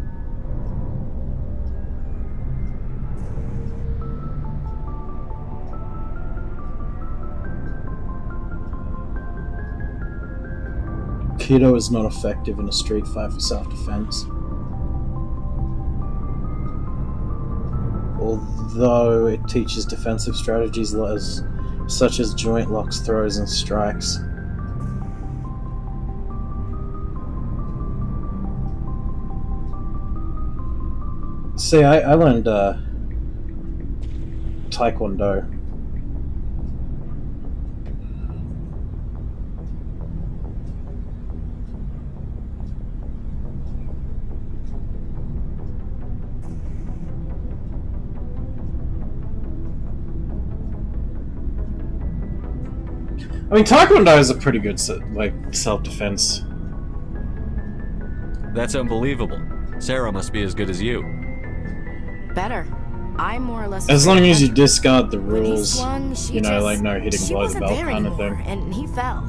Aikido is not effective in a street fight for self-defense. Although it teaches defensive strategies such as joint locks, throws, and strikes. See, I learned Taekwondo. I mean, Taekwondo is a pretty good, self-defense. That's unbelievable. Sarah must be as good as you. Better. I'm more or less... As long as you discard the rules, swung, you know, like no hitting below the belt kind of thing. And he fell.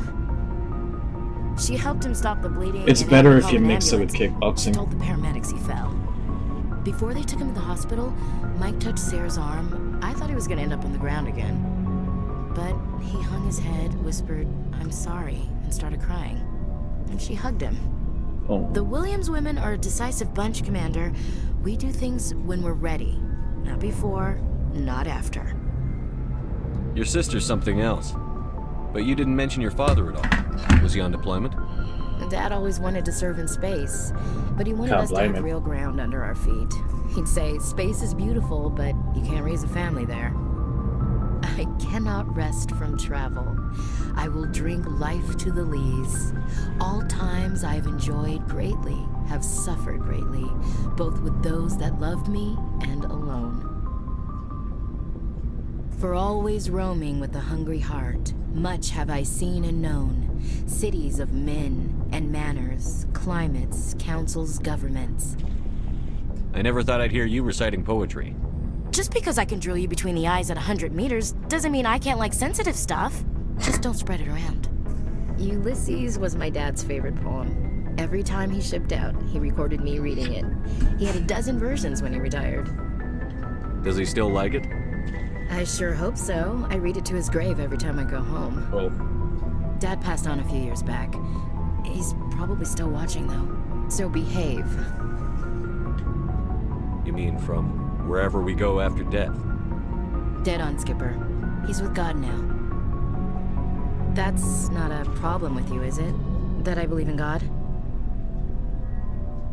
She helped him stop the bleeding. It's and better had him if call you an mix it with ambulance. She kickboxing. told the paramedics he fell. Before they took him to the hospital, Mike touched Sarah's arm. I thought he was going to end up on the ground again. But he hung his head, whispered, "I'm sorry," and started crying. And she hugged him. Oh. The Williams women are a decisive bunch, Commander. We do things when we're ready. Not before, not after. Your sister's something else. But you didn't mention your father at all. Was he on deployment? Dad always wanted to serve in space, but he wanted Can't us to blame have him. real ground under our feet. He'd say, space is beautiful, but you can't raise a family there. I cannot rest from travel. I will drink life to the lees. All times I have enjoyed greatly, have suffered greatly, both with those that loved me and alone. For always roaming with a hungry heart, much have I seen and known, cities of men and manners, climates, councils, governments. I never thought I'd hear you reciting poetry. Just because I can drill you between the eyes at 100 meters doesn't mean I can't like sensitive stuff. Just don't spread it around. Ulysses was my dad's favorite poem. Every time he shipped out, he recorded me reading it. He had a dozen versions when he retired. Does he still like it? I sure hope so. I read it to his grave every time I go home. Well, Dad passed on a few years back. He's probably still watching, though. So behave. you mean from wherever we go after death? Dead on, Skipper. He's with God now. That's not a problem with you, is it? That I believe in God?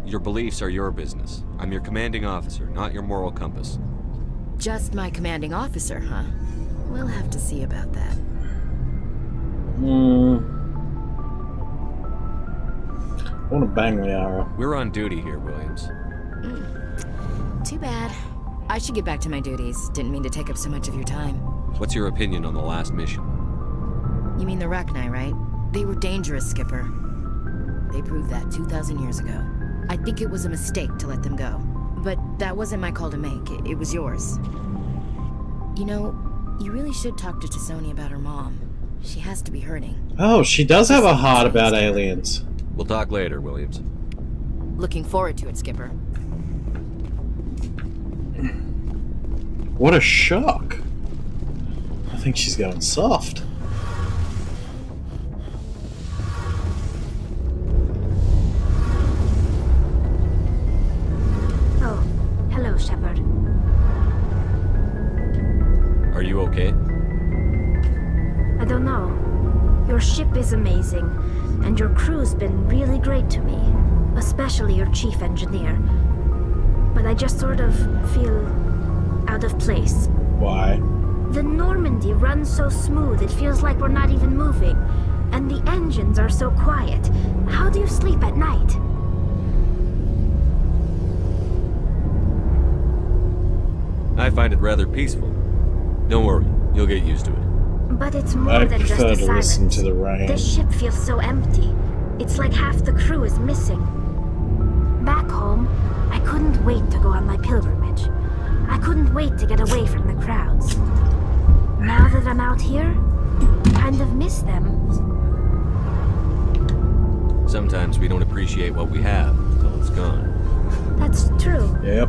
Your beliefs are your business. I'm your commanding officer, not your moral compass. Just my commanding officer, huh? We'll have to see about that. I want to bang Liara. We're on duty here, Williams. Too bad. I should get back to my duties. Didn't mean to take up so much of your time. What's your opinion on the last mission? You mean the Rachni, right? They were dangerous, Skipper. They proved that 2,000 years ago. I think it was a mistake to let them go. But that wasn't my call to make. It was yours. You know, you really should talk to T'Soni about her mom. She has to be hurting. Oh, she does have a heart about aliens. We'll talk later, Williams. Looking forward to it, Skipper. What a shock. think she's going soft. Oh, hello, Shepard. Are you okay? I don't know. Your ship is amazing, and your crew's been really great to me, especially your chief engineer. But I just sort of feel out of place. Why? The Normandy runs so smooth it feels like we're not even moving, and the engines are so quiet. How do you sleep at night? I find it rather peaceful. Don't worry, you'll get used to it. But it's more I than just prefer the to silence. listen to the rain. This ship feels so empty. It's like half the crew is missing. Back home, I couldn't wait to go on my pilgrimage. I couldn't wait to get away from the crowds. Now that I'm out here, I kind of miss them. Sometimes we don't appreciate what we have until it's gone. That's true. Yep.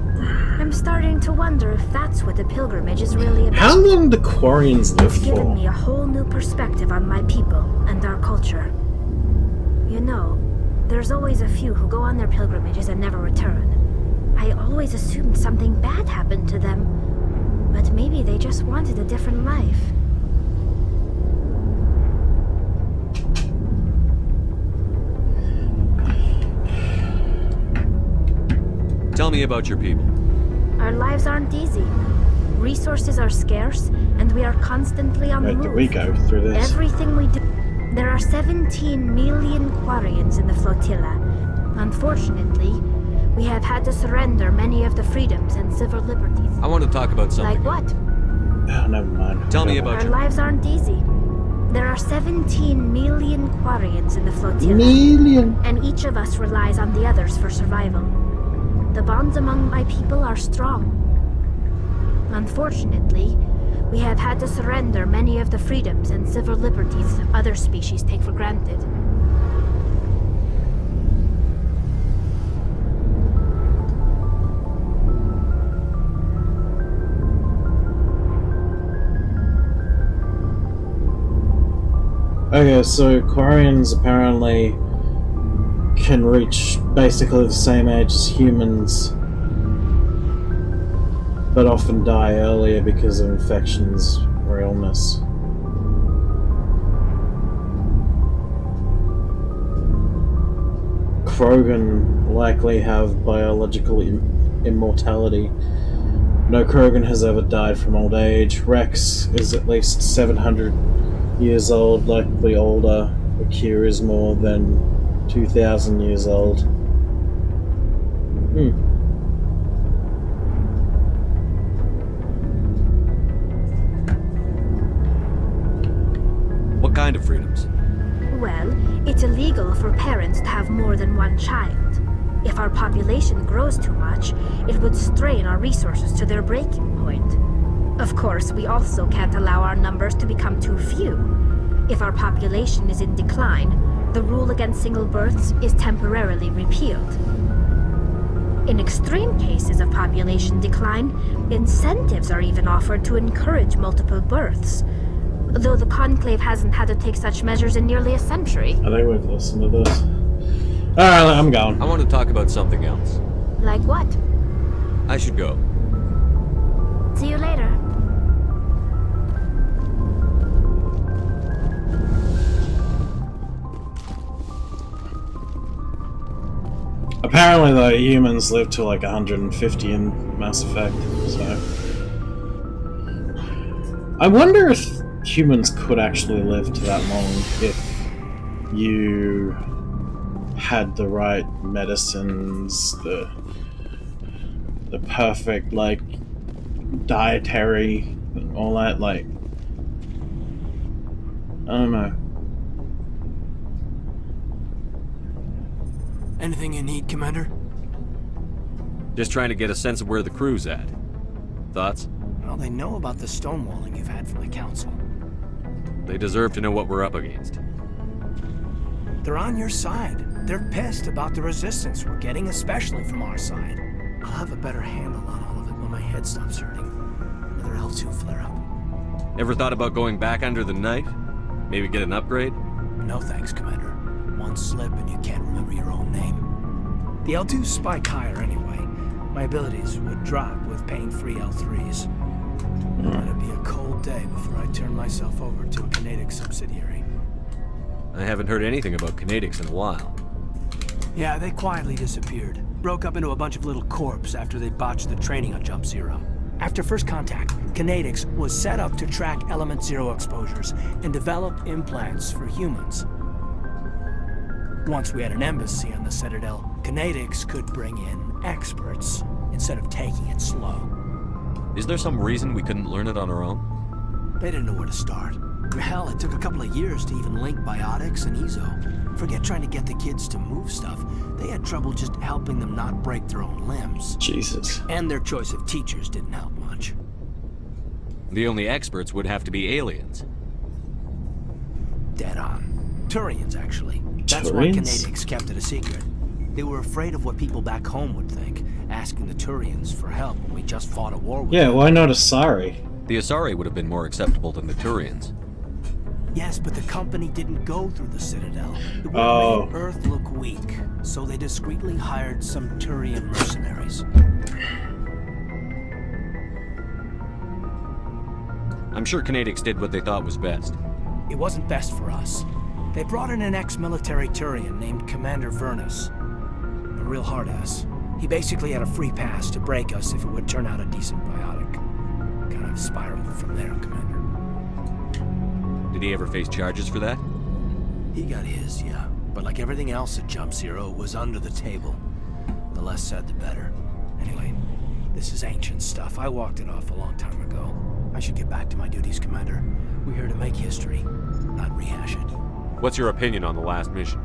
I'm starting to wonder if that's what the pilgrimage is really about. How long do Quarians live It's given for? me a whole new perspective on my people and our culture. You know, there's always a few who go on their pilgrimages and never return. I always assumed something bad happened to them, but maybe they just wanted a different life. Tell me about your people. Our lives aren't easy. Resources are scarce, and we are constantly on the Wait, move. did we go through this? Everything we do... There are 17 million Quarians in the flotilla. Unfortunately, we have had to surrender many of the freedoms and civil liberties. I want to talk about something. Like what? Oh, never mind. Tell me about Our your... lives aren't easy. There are 17 million Quarians in the flotilla. Million. And each of us relies on the others for survival. The bonds among my people are strong. Unfortunately, we have had to surrender many of the freedoms and civil liberties other species take for granted. Okay, so Quarians apparently can reach basically the same age as humans, but often die earlier because of infections or illness. Krogan likely have biological immortality. No Krogan has ever died from old age. Rex is at least 700 years old, likely older. Akira is more than 2,000 years old. What kind of freedoms? Well, it's illegal for parents to have more than one child. If our population grows too much, it would strain our resources to their breaking point. Of course, we also can't allow our numbers to become too few. If our population is in decline, the rule against single births is temporarily repealed. In extreme cases of population decline, incentives are even offered to encourage multiple births, though the Conclave hasn't had to take such measures in nearly a century. I think we've listened to this. Alright, I'm going. I want to talk about something else. Like what? I should go. See you later. Apparently, the humans live to like 150 in Mass Effect, so... I wonder if humans could actually live to that long if you had the right medicines, the perfect, like, dietary, all that, like... I don't know. Anything you need, Commander? Just trying to get a sense of where the crew's at. Thoughts? Well, they know about the stonewalling you've had from the Council. They deserve to know what we're up against. They're on your side. They're pissed about the resistance we're getting, especially from our side. I'll have a better handle on all of it when my head stops hurting. Another L2 flare-up. Ever thought about going back under the knife? Maybe get an upgrade? No thanks, Commander. One slip and you can't remember your own name. The L2s spike higher anyway. My abilities would drop with pain-free L3s. It'd be a cold day before I turn myself over to a Canadic subsidiary. I haven't heard anything about Canadics in a while. Yeah, they quietly disappeared. Broke up into a bunch of little corps after they botched the training on Jump Zero. After first contact, Canadics was set up to track Element Zero exposures and develop implants for humans. Once we had an embassy on the Citadel, Canadics could bring in experts instead of taking it slow. Is there some reason we couldn't learn it on our own? They didn't know where to start. Hell, it took a couple of years to even link biotics and ezo. Forget trying to get the kids to move stuff. They had trouble just helping them not break their own limbs. Jesus. And their choice of teachers didn't help much. The only experts would have to be aliens. Dead on. Turians, actually. That's Turians? why Canadics kept it a secret. They were afraid of what people back home would think, asking the Turians for help when we just fought a war with Yeah, them. why not Asari? The Asari would have been more acceptable than the Turians. Yes, but the company didn't go through the Citadel. It would Oh. have made Earth look weak, so they discreetly hired some Turian mercenaries. I'm sure Canadics did what they thought was best. It wasn't best for us. They brought in an ex-military Turian named Commander Vernus. A real hard-ass. He basically had a free pass to break us if it would turn out a decent biotic. Kind of spiraled from there, Commander. Did he ever face charges for that? He got his, yeah. But like everything else at Jump Zero, it was under the table. The less said, the better. Anyway, this is ancient stuff. I walked it off a long time ago. I should get back to my duties, Commander. We're here to make history, not rehash it. What's your opinion on the last mission?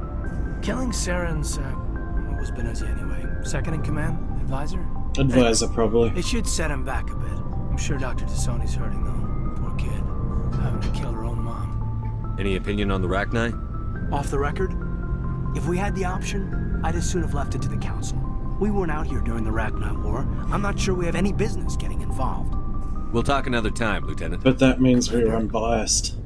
Killing Saren's, what was Benezia anyway? Second in command? Advisor? Advisor, probably. It should set him back a bit. I'm sure Dr. Tassoni's hurting, though. Poor kid. Having to kill her own mom. Any opinion on the Rachni? Off the record? If we had the option, I'd as soon have left it to the Council. We weren't out here during the Rachni War. I'm not sure we have any business getting involved. We'll talk another time, Lieutenant. But that means we were unbiased.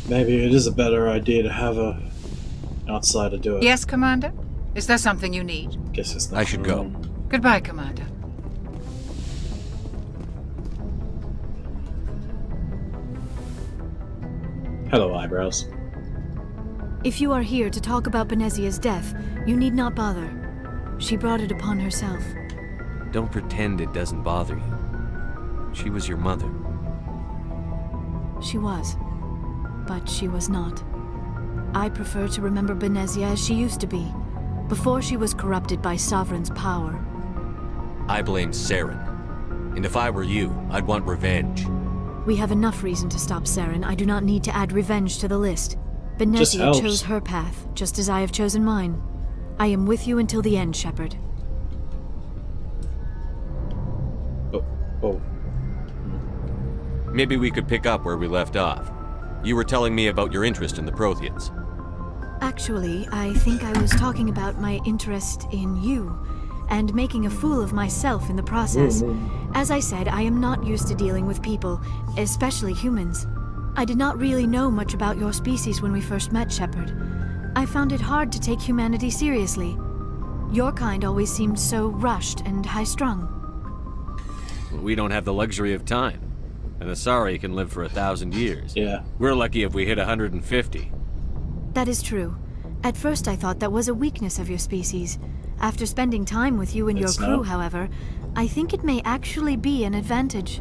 Maybe it is a better idea to have a outsider do it. Yes, Commander? Is there something you need? Guess it's not. I should go. Goodbye, Commander. Hello, eyebrows. If you are here to talk about Benezia's death, you need not bother. She brought it upon herself. Don't pretend it doesn't bother you. She was your mother. She was. But she was not. I prefer to remember Benezia as she used to be, before she was corrupted by Sovereign's power. I blame Saren. And if I were you, I'd want revenge. We have enough reason to stop Saren. I do not need to add revenge to the list. Benezia chose her path, just as I have chosen mine. I am with you until the end, Shepard. Oh. Maybe we could pick up where we left off. You were telling me about your interest in the Protheans. Actually, I think I was talking about my interest in you, and making a fool of myself in the process. As I said, I am not used to dealing with people, especially humans. I did not really know much about your species when we first met, Shepard. I found it hard to take humanity seriously. Your kind always seemed so rushed and high-strung. We don't have the luxury of time. An Asari can live for 1,000 years. Yeah. We're lucky if we hit 150. That is true. At first I thought that was a weakness of your species. After spending time with you and your crew, however, I think it may actually be an advantage.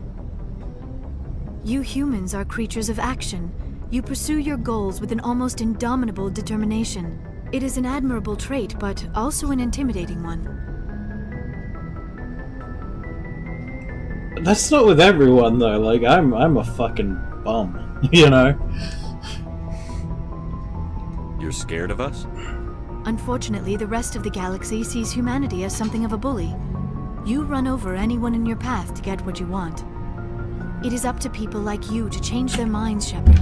You humans are creatures of action. You pursue your goals with an almost indomitable determination. It is an admirable trait, but also an intimidating one. That's not with everyone, though. Like, I'm a fucking bum, you know? You're scared of us? Unfortunately, the rest of the galaxy sees humanity as something of a bully. You run over anyone in your path to get what you want. It is up to people like you to change their minds, Shepard.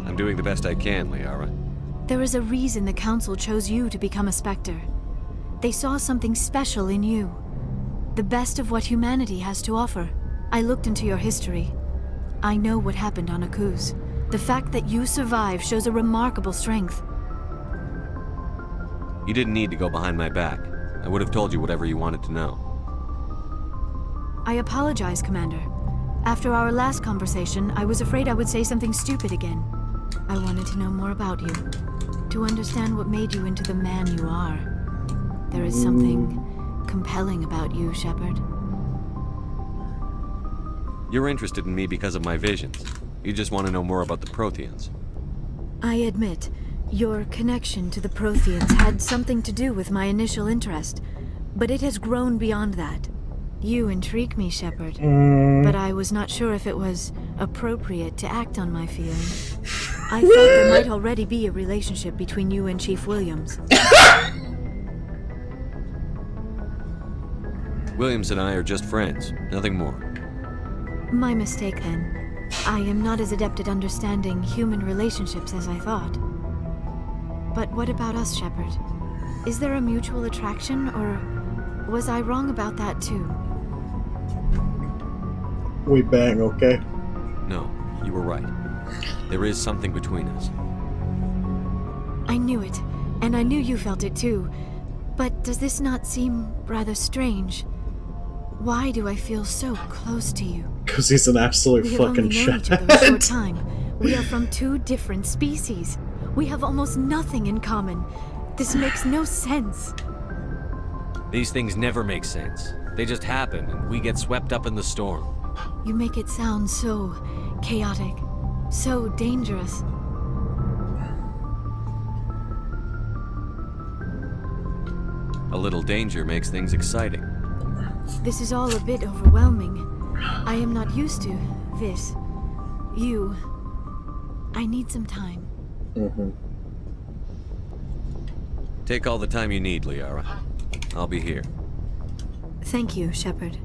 I'm doing the best I can, Liara. There is a reason the Council chose you to become a Spectre. They saw something special in you. The best of what humanity has to offer. I looked into your history. I know what happened on Akuz. The fact that you survived shows a remarkable strength. You didn't need to go behind my back. I would have told you whatever you wanted to know. I apologize, Commander. After our last conversation, I was afraid I would say something stupid again. I wanted to know more about you. To understand what made you into the man you are. There is something compelling about you, Shepard. You're interested in me because of my visions. You just want to know more about the Protheans. I admit, your connection to the Protheans had something to do with my initial interest, but it has grown beyond that. You intrigue me, Shepard, but I was not sure if it was appropriate to act on my feelings. I thought there might already be a relationship between you and Chief Williams. Williams and I are just friends, nothing more. My mistake, then. I am not as adept at understanding human relationships as I thought. But what about us, Shepard? Is there a mutual attraction, or was I wrong about that too? We bang, okay? No, you were right. There is something between us. I knew it, and I knew you felt it too. But does this not seem rather strange? Why do I feel so close to you? Because he's an absolute fucking We have only known each other a short time. We are from two different species. We have almost nothing in common. This makes no sense. These things never make sense. They just happen, and we get swept up in the storm. You make it sound so chaotic, so dangerous. A little danger makes things exciting. This is all a bit overwhelming. I am not used to this. You. I need some time. Take all the time you need, Liara. I'll be here. Thank you, Shepard.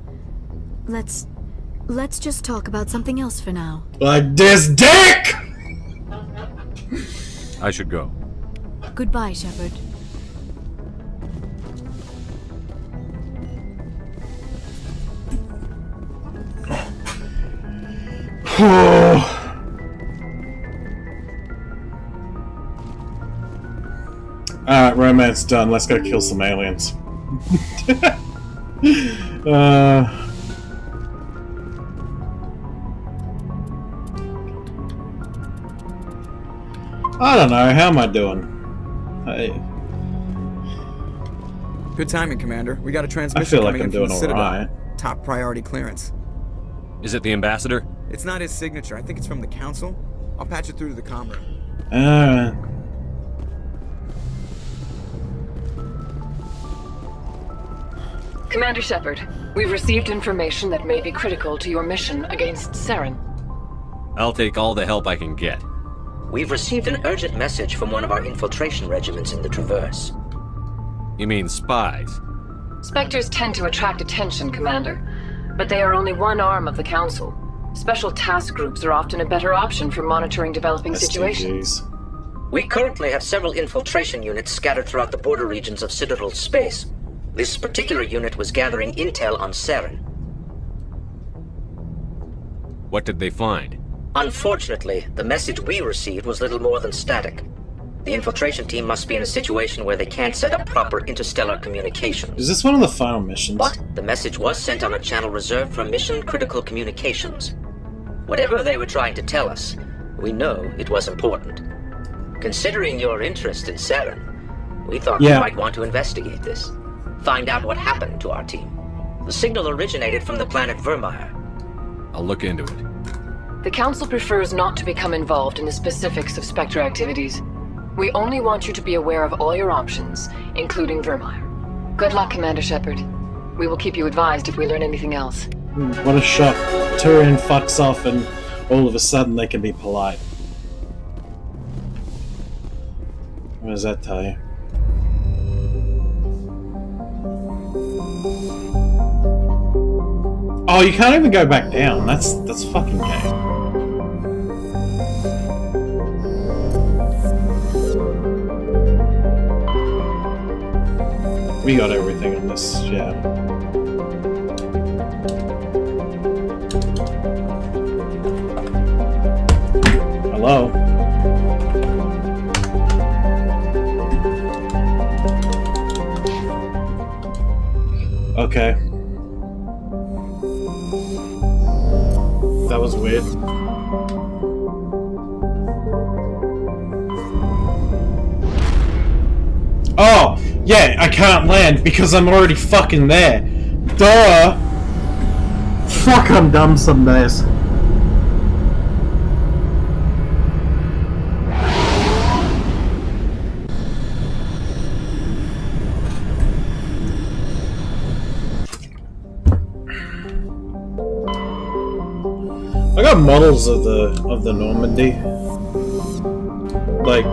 Let's just talk about something else for now. Like this dick! I should go. Goodbye, Shepard. Alright, romance done. Let's go kill some aliens. I don't know. How am I doing? Good timing, Commander. We got a I transmission feel like coming I'm in from doing the Citadel. alright. Top priority clearance. Is it the ambassador? It's not his signature. I think it's from the Council. I'll patch it through to the comm room. Alright. Commander Shepard, we've received information that may be critical to your mission against Saren. I'll take all the help I can get. We've received an urgent message from one of our infiltration regiments in the Traverse. You mean spies? Spectres tend to attract attention, Commander, but they are only one arm of the Council. Special task groups are often a better option for monitoring developing situations. We currently have several infiltration units scattered throughout the border regions of Citadel space. This particular unit was gathering intel on Saren. What did they find? Unfortunately, the message we received was little more than static. The infiltration team must be in a situation where they can't set up proper interstellar communications. Is this one of the final missions? But the message was sent on a channel reserved for mission-critical communications. Whatever they were trying to tell us, we know it was important. Considering your interest in Saren, we thought you might want to investigate this. Find out what happened to our team. The signal originated from the planet Vermeer. I'll look into it. The Council prefers not to become involved in the specifics of Spectre activities. We only want you to be aware of all your options, including Vermeer. Good luck, Commander Shepard. We will keep you advised if we learn anything else. What a shock. Turian fucks off and all of a sudden they can be polite. What does that tell you? Oh, you can't even go back down. That's fucking gay. We got everything on this, yeah. Hello? Okay. That was weird. Oh! Yeah, I can't land because I'm already fucking there. Duh! Fuck, I'm dumb some days. I got models of the Normandy. Like,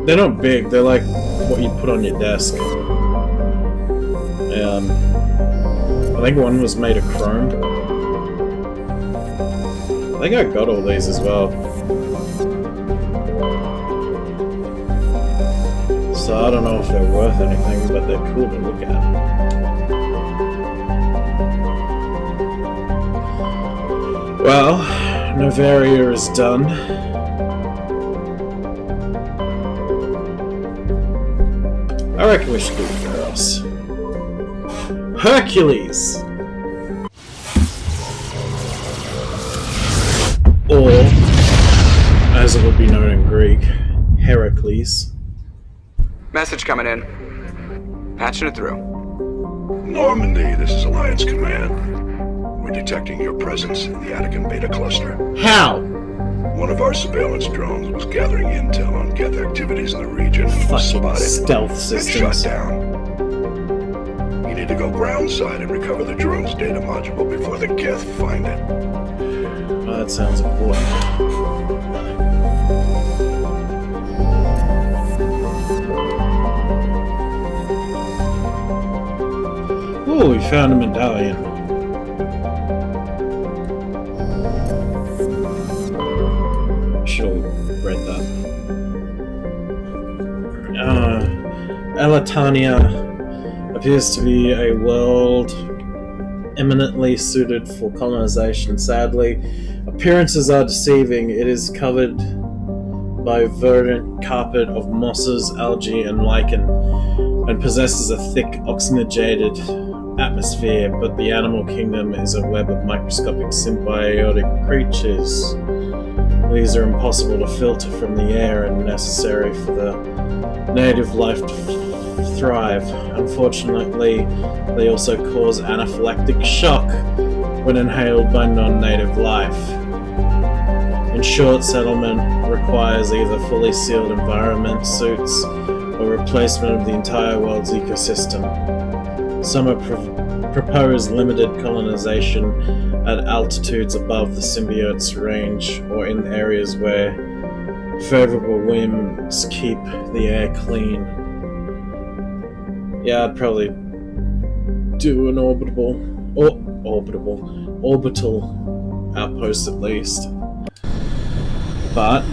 they're not big, they're like what you put on your desk. I think one was made of chrome. I think I got all these as well. So I don't know if they're worth anything, but they're cool to look at. Well, Novaria is done. I reckon we should do Feros. Hercules! Or, as it would be known in Greek, Heracles. Message coming in. Patching it through. Normandy, this is Alliance Command. We're detecting your presence in the Attican Beta Cluster. How? One of our surveillance drones was gathering intel on Geth activities in the region. Fucking Spotted stealth and systems. shot down. You need to go groundside and recover the drone's data module before the Geth find it. Oh, that sounds important. Oh, we found a medallion. Should have read that. Elatania appears to be a world eminently suited for colonization. Sadly, appearances are deceiving. It is covered by a verdant carpet of mosses, algae, and lichen, and possesses a thick, oxygenated atmosphere, but the animal kingdom is a web of microscopic symbiotic creatures. These are impossible to filter from the air and necessary for the native life to thrive. Unfortunately, they also cause anaphylactic shock when inhaled by non-native life. In short, settlement requires either fully sealed environment suits or replacement of the entire world's ecosystem. Some have proposed limited colonization at altitudes above the symbiote's range or in areas where favorable winds keep the air clean. Yeah, I'd probably do an orbital outpost at least. But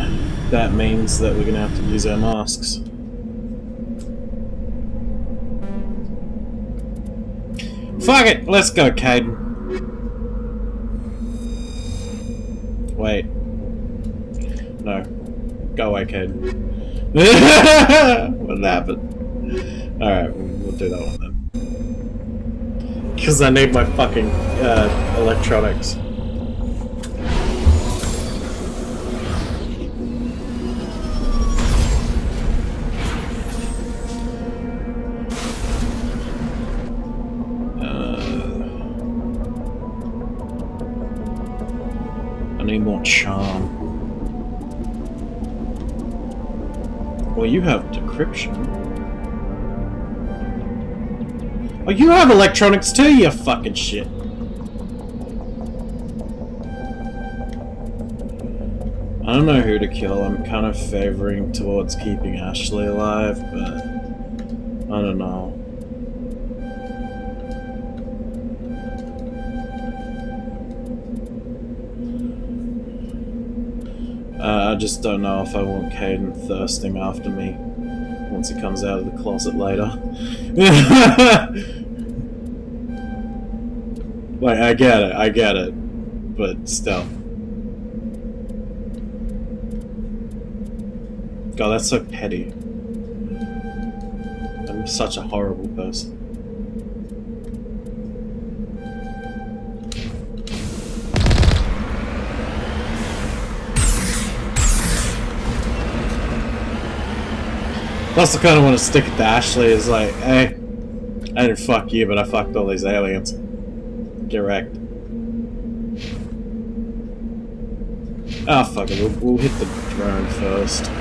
that means that we're gonna have to use our masks. Fuck it! Let's go, Caden. Wait. No. Go away, Caden. What happened? Alright, we'll do that one then. Because I need my fucking electronics. I need more charm. Well, you have decryption. Oh, you have electronics too, you fucking shit. I don't know who to kill. I'm kind of favoring towards keeping Ashley alive, but I don't know. I just don't know if I want Caden thirsting after me. Or once he comes out of the closet later. Like, I get it, but still. God, that's so petty. I'm such a horrible person. Plus, I kind of want to stick it to Ashley. Is like, hey, I didn't fuck you, but I fucked all these aliens. Get wrecked. Ah, fuck it. We'll hit the drone first.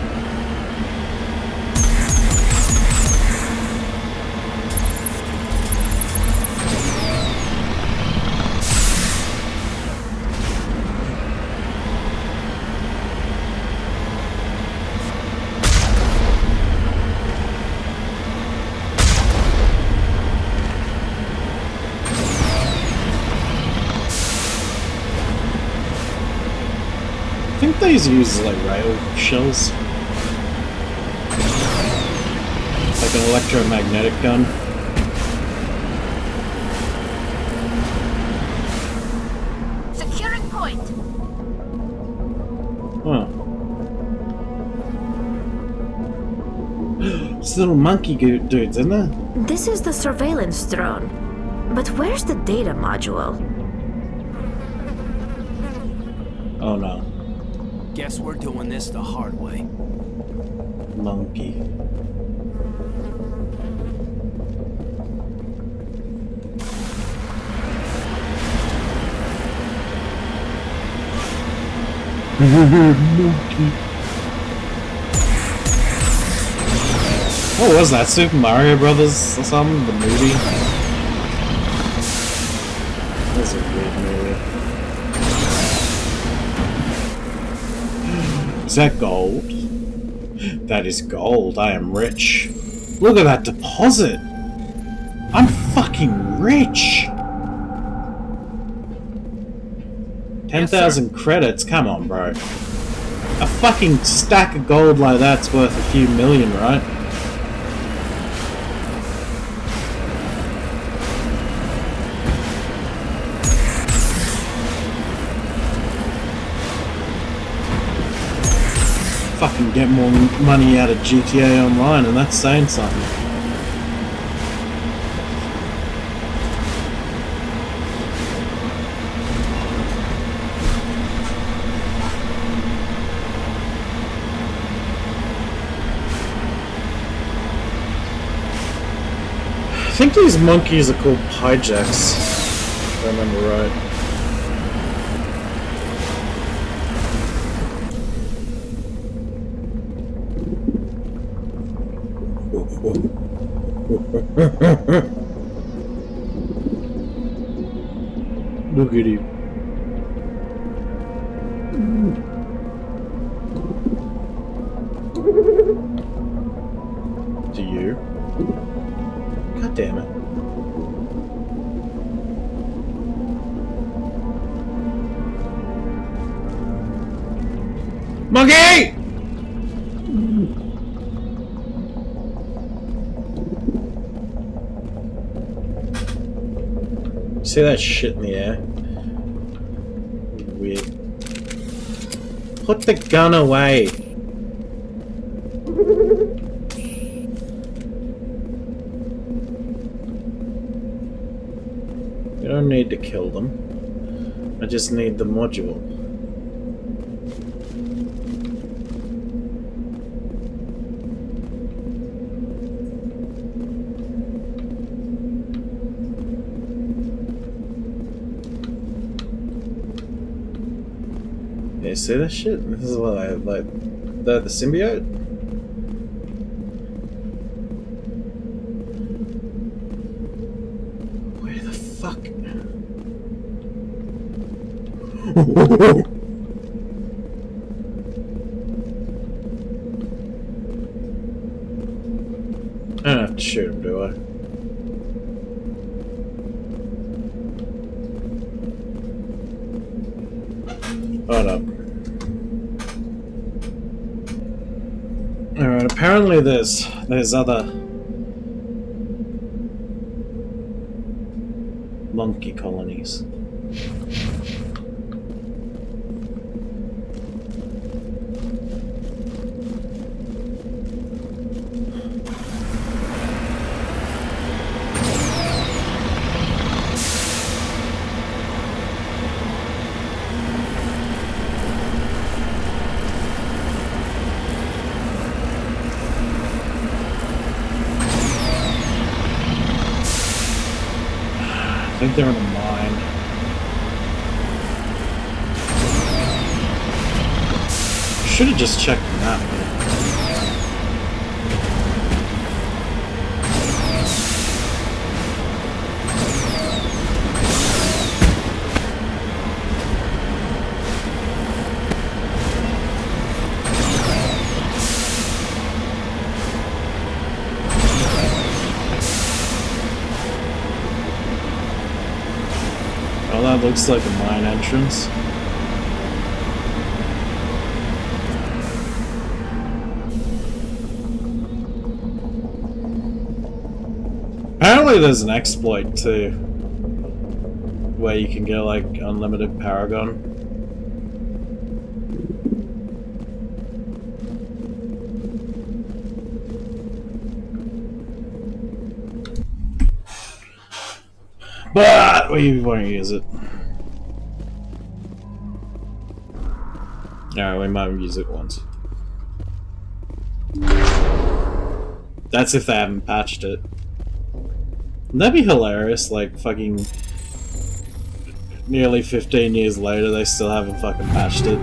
I think these use like rail shells. Like an electromagnetic gun. Securing point. Huh. It's little monkey dudes, isn't there? This is the surveillance drone. But where's the data module? Oh no. Guess we're doing this the hard way. Monkey. Monkey. What was that? Super Mario Brothers or something? The movie? That's a weird movie. Is that gold? That is gold. I am rich. Look at that deposit! I'm fucking rich! 10,000 credits? Come on, bro. A fucking stack of gold like that's worth a few million, right? Fucking get more money out of GTA Online, and that's saying something. I think these monkeys are called hijacks, if I remember right. Look at him. Do you? God damn it. Monkey! See that shit in the air? Weird. Put the gun away. You don't need to kill them. I just need the module. Yeah, see that shit? This is what I like. The symbiote? Where the fuck? I don't have to shoot him, do I? Hold up. Alright, Apparently there's other monkey colonies. I think they're in a mine. Should have just checked the map. Well, that looks like a mine entrance. Apparently there's an exploit too, where you can get like unlimited paragon. But we won't use it. Alright, we might use it once. That's if they haven't patched it. Wouldn't that be hilarious? Like, fucking nearly 15 years later, they still haven't fucking patched it.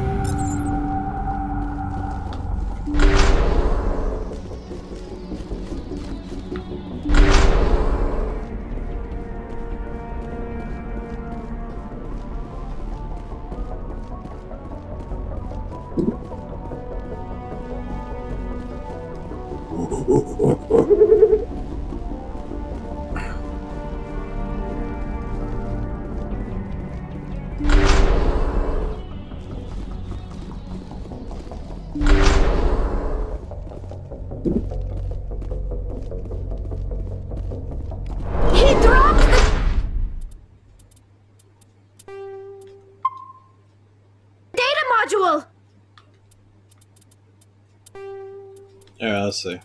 He dropped the data module! Yeah, let's see.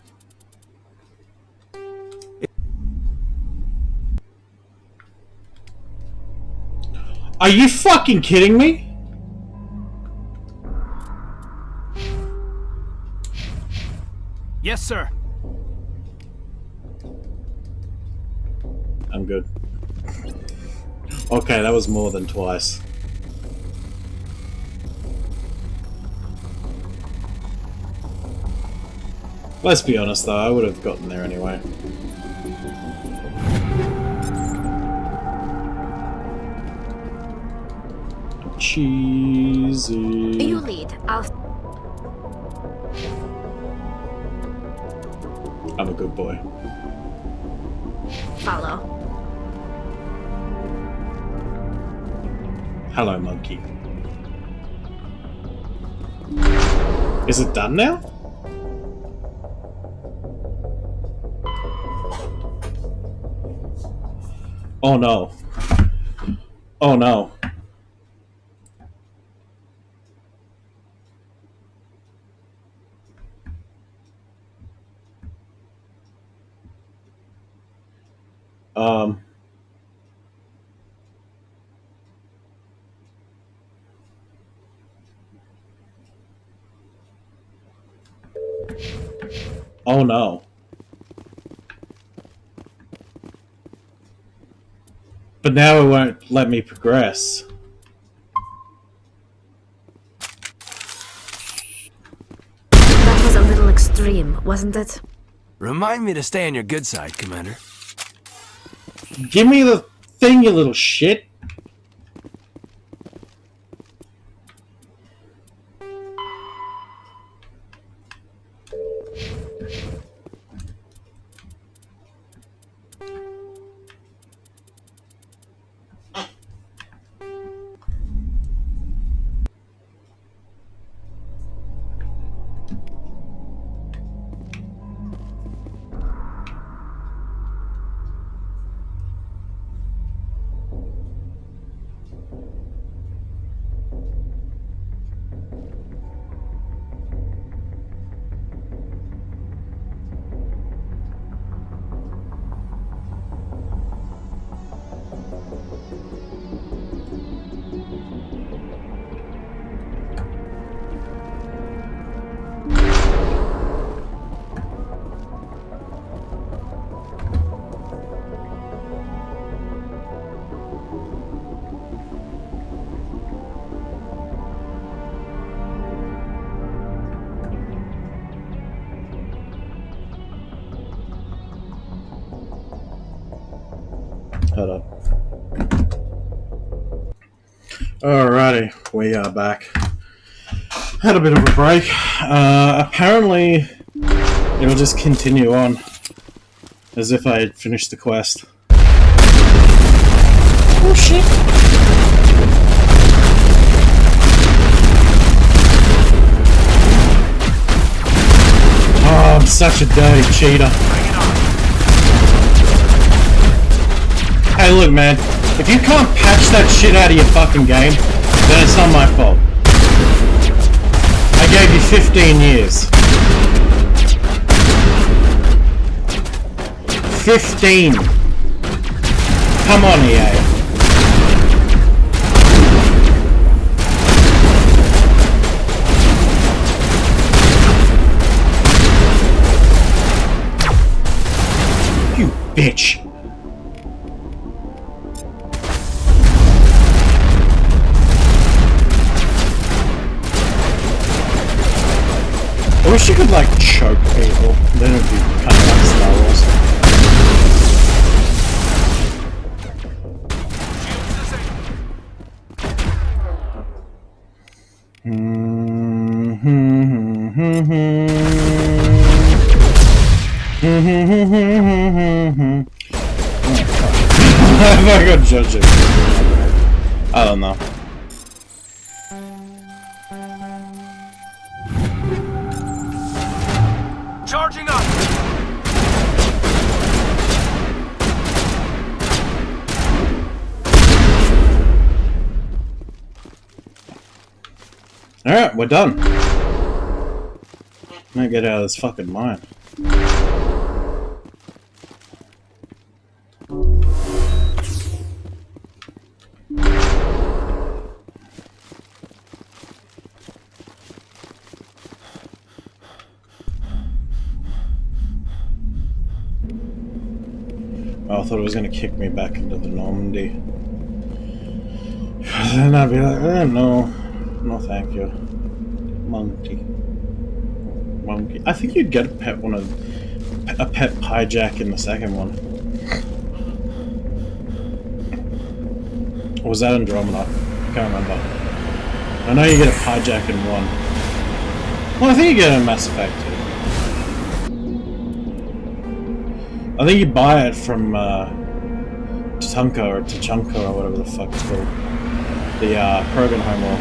Are you fucking kidding me? Yes, sir. I'm good. Okay, that was more than twice. Let's be honest though, I would have gotten there anyway. Cheesy. You lead. I'll I'm a good boy. follow. Hello, monkey. Is it done now? Oh no. Oh no. Oh no. But now it won't let me progress. That was a little extreme, wasn't it? Remind me to stay on your good side, Commander. Give me the thing, you little shit. Hold up. Alrighty, we are back. Had a bit of a break. Apparently, it'll just continue on as if I had finished the quest. Oh shit! Oh, I'm such a dirty cheater. Hey, look, man. If you can't patch that shit out of your fucking game, then it's not my fault. I gave you 15 years. 15. Come on, EA. You bitch. I wish you could, like, choke people. Then it would be kind of like Star Wars. Have I got judge it? I don't know. Charging up! Alright, we're done. Now get out of this fucking mine. Oh, I thought it was going to kick me back into the Normandy. Then I'd be like, no. No thank you. Monkey. I think you'd get a pet hijack in the second one. Or was that Andromeda? I can't remember. I know you get a hijack in one. Well, I think you get it in Mass Effect too. I think you buy it from Tatunka or Tachanka or whatever the fuck it's called. The Krogan homeworld.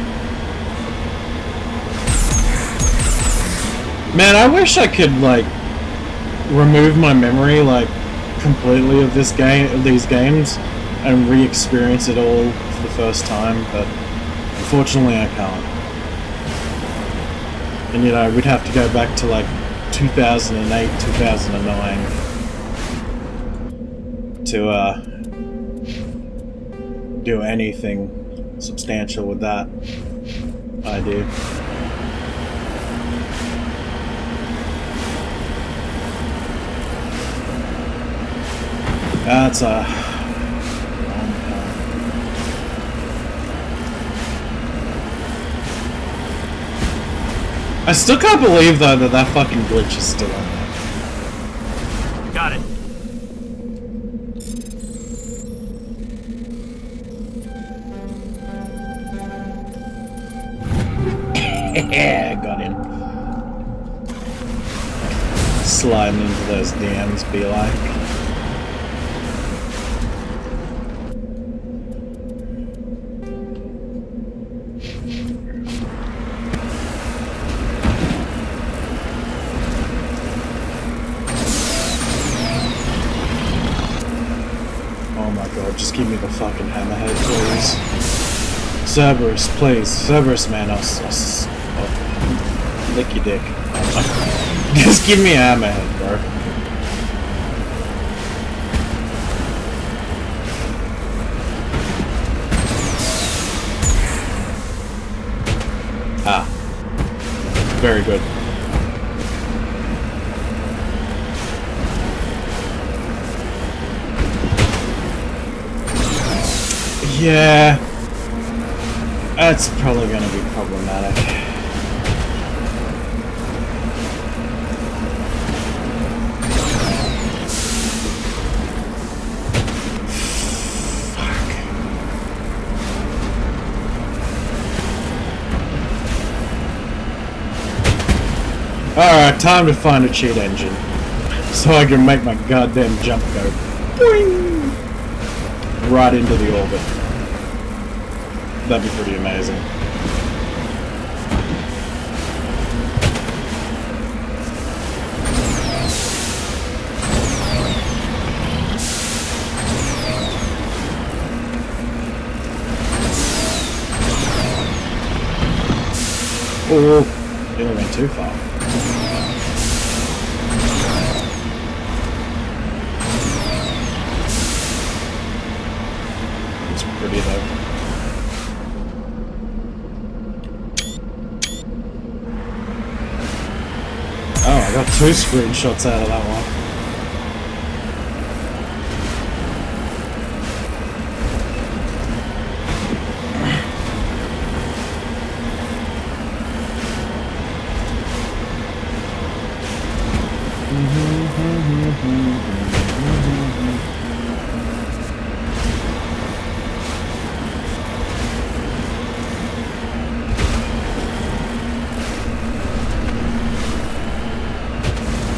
Man, I wish I could like remove my memory like completely of this game, of these games, and re-experience it all for the first time, but unfortunately I can't. And you know, we'd have to go back to like 2008, 2009 to do anything substantial with that idea. That's a I still can't believe though that fucking glitch is still on there. Got it. Yeah, got him. Sliding into those DMs, be like. Oh my god, just give me the fucking hammerhead, please. Cerberus, please. Cerberus, man. I'll lick your dick. Just give me a hammerhead, bro. Ah. Very good. Yeah. That's probably gonna be problematic. Alright, time to find a cheat engine. So I can make my goddamn jump go boing, right into the orbit. That'd be pretty amazing. Oh, you only went too far. It's pretty though. Oh, I got 2 screenshots out of that one.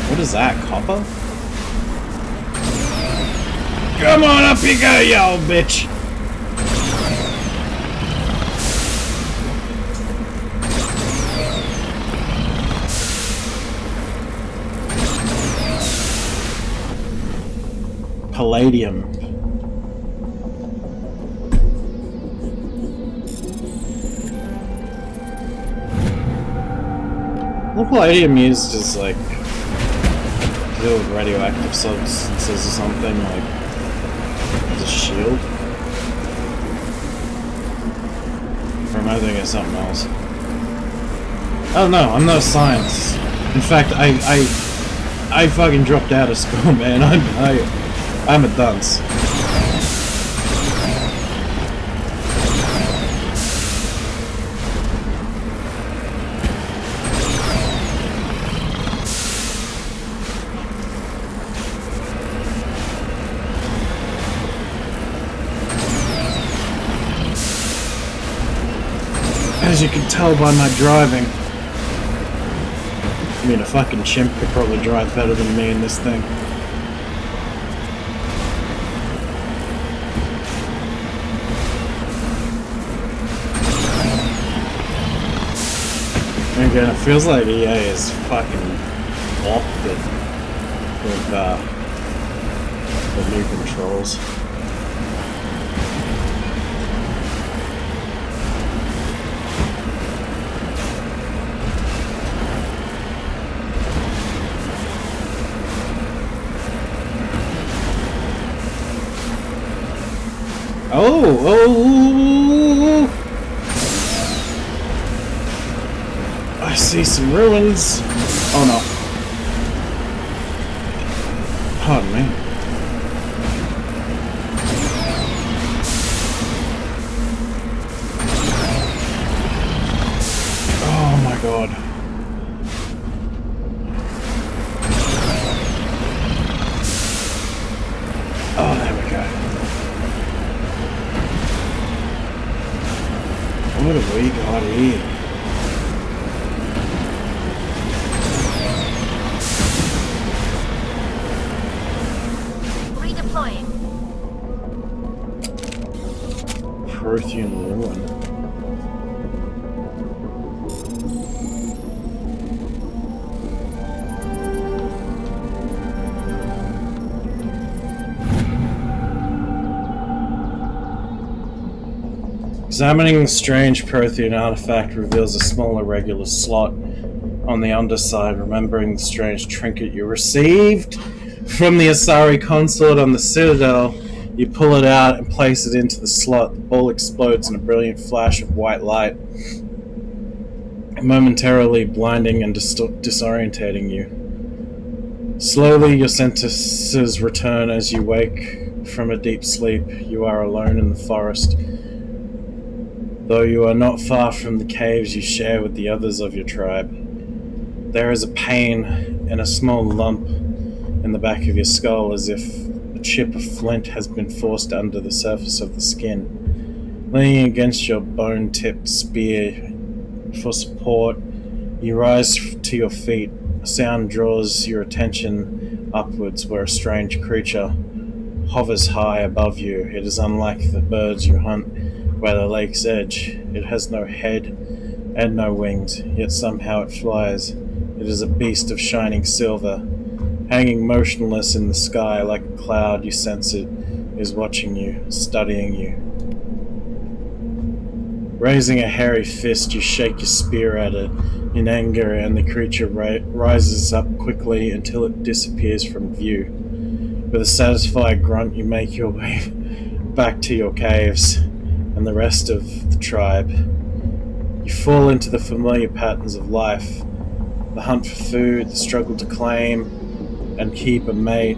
What is that, copper? Come on up you go, you old bitch! Palladium. What palladium used is like deal with radioactive substances or something, like as a shield. Or am I thinking of something else? Oh no, I'm not a science. In fact, I fucking dropped out of school, man. I'm a dunce. As you can tell by my driving, I mean, a fucking chimp could probably drive better than me in this thing. And again, it feels like EA is fucking opted with the new controls. Oh! I see some ruins. Oh no. Pardon me. Oh my god. Oh, there we go. What have we got here? Redeploying. Prothean ruin. Examining the strange Prothean artifact reveals a small irregular slot on the underside. Remembering the strange trinket you received from the Asari consort on the Citadel, you pull it out and place it into the slot. The ball explodes in a brilliant flash of white light, momentarily blinding and disorientating you. Slowly, your senses return as you wake from a deep sleep. You are alone in the forest, though you are not far from the caves you share with the others of your tribe. There is a pain and a small lump in the back of your skull, as if a chip of flint has been forced under the surface of the skin. Leaning against your bone-tipped spear for support, you rise to your feet. A sound draws your attention upwards, where a strange creature hovers high above you. It is unlike the birds you hunt by the lake's edge. It has no head and no wings, yet somehow it flies. It is a beast of shining silver, hanging motionless in the sky like a cloud. You sense it is watching you, studying you. Raising a hairy fist, you shake your spear at it in anger, and the creature rises up quickly until it disappears from view. With a satisfied grunt, you make your way back to your caves and the rest of the tribe. You fall into the familiar patterns of life: the hunt for food, the struggle to claim and keep a mate,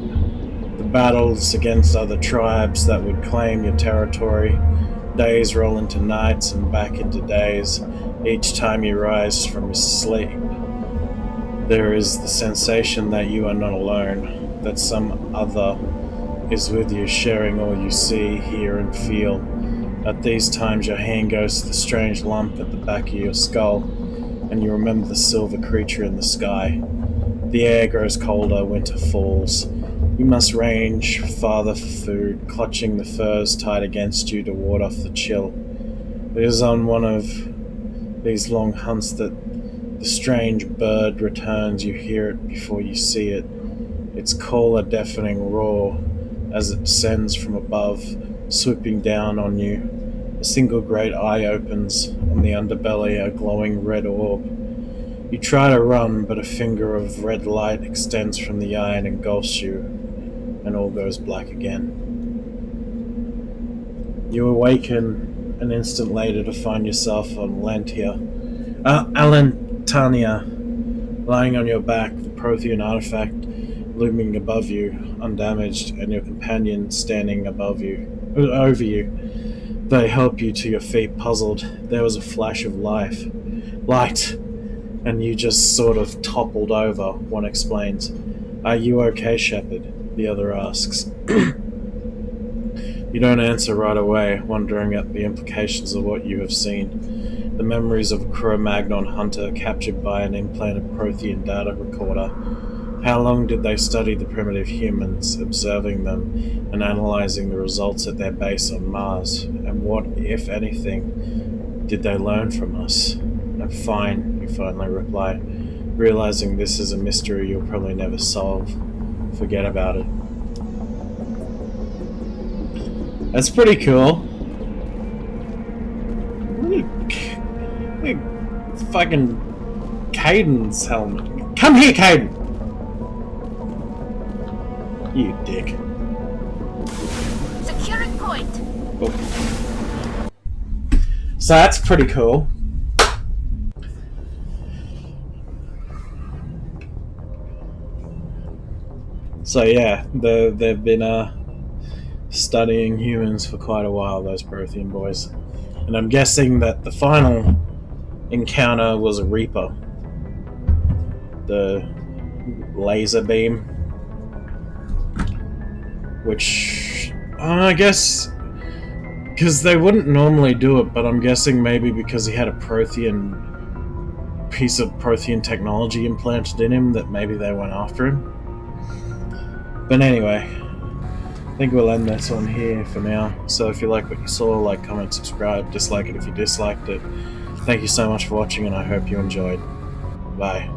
the battles against other tribes that would claim your territory. Days roll into nights and back into days. Each time you rise from your sleep, there is the sensation that you are not alone, that some other is with you, sharing all you see, hear, and feel. At these times, your hand goes to the strange lump at the back of your skull, and you remember the silver creature in the sky. The air grows colder, winter falls. You must range farther for food, clutching the furs tied against you to ward off the chill. It is on one of these long hunts that the strange bird returns. You hear it before you see it. Its call a deafening roar as it descends from above, swooping down on you. A single great eye opens, on the underbelly a glowing red orb. You try to run, but a finger of red light extends from the eye and engulfs you, and all goes black again. You awaken an instant later to find yourself on Alentania, lying on your back, the Prothean artifact looming above you, undamaged, and your companion standing over you. They help you to your feet, puzzled. There was a flash of light, and you just sort of toppled over, one explains. Are you okay, Shepard? The other asks. You don't answer right away, wondering at the implications of what you have seen. The memories of a Cro-Magnon hunter captured by an implanted Prothean data recorder. How long did they study the primitive humans, observing them and analyzing the results at their base on Mars? And what, if anything, did they learn from us? I'm fine, you finally reply, realizing this is a mystery you'll probably never solve. Forget about it. That's pretty cool. Look at fucking Caden's helmet. Come here, Caden! You dick. Securing point. Oh. So that's pretty cool. So yeah, they've been studying humans for quite a while, those Prothean boys. And I'm guessing that the final encounter was a Reaper. The laser beam. Which, I guess, because they wouldn't normally do it, but I'm guessing maybe because he had a piece of Prothean technology implanted in him that maybe they went after him. But anyway, I think we'll end this one here for now. So if you like what you saw, like, comment, subscribe, dislike it if you disliked it. Thank you so much for watching, and I hope you enjoyed. Bye.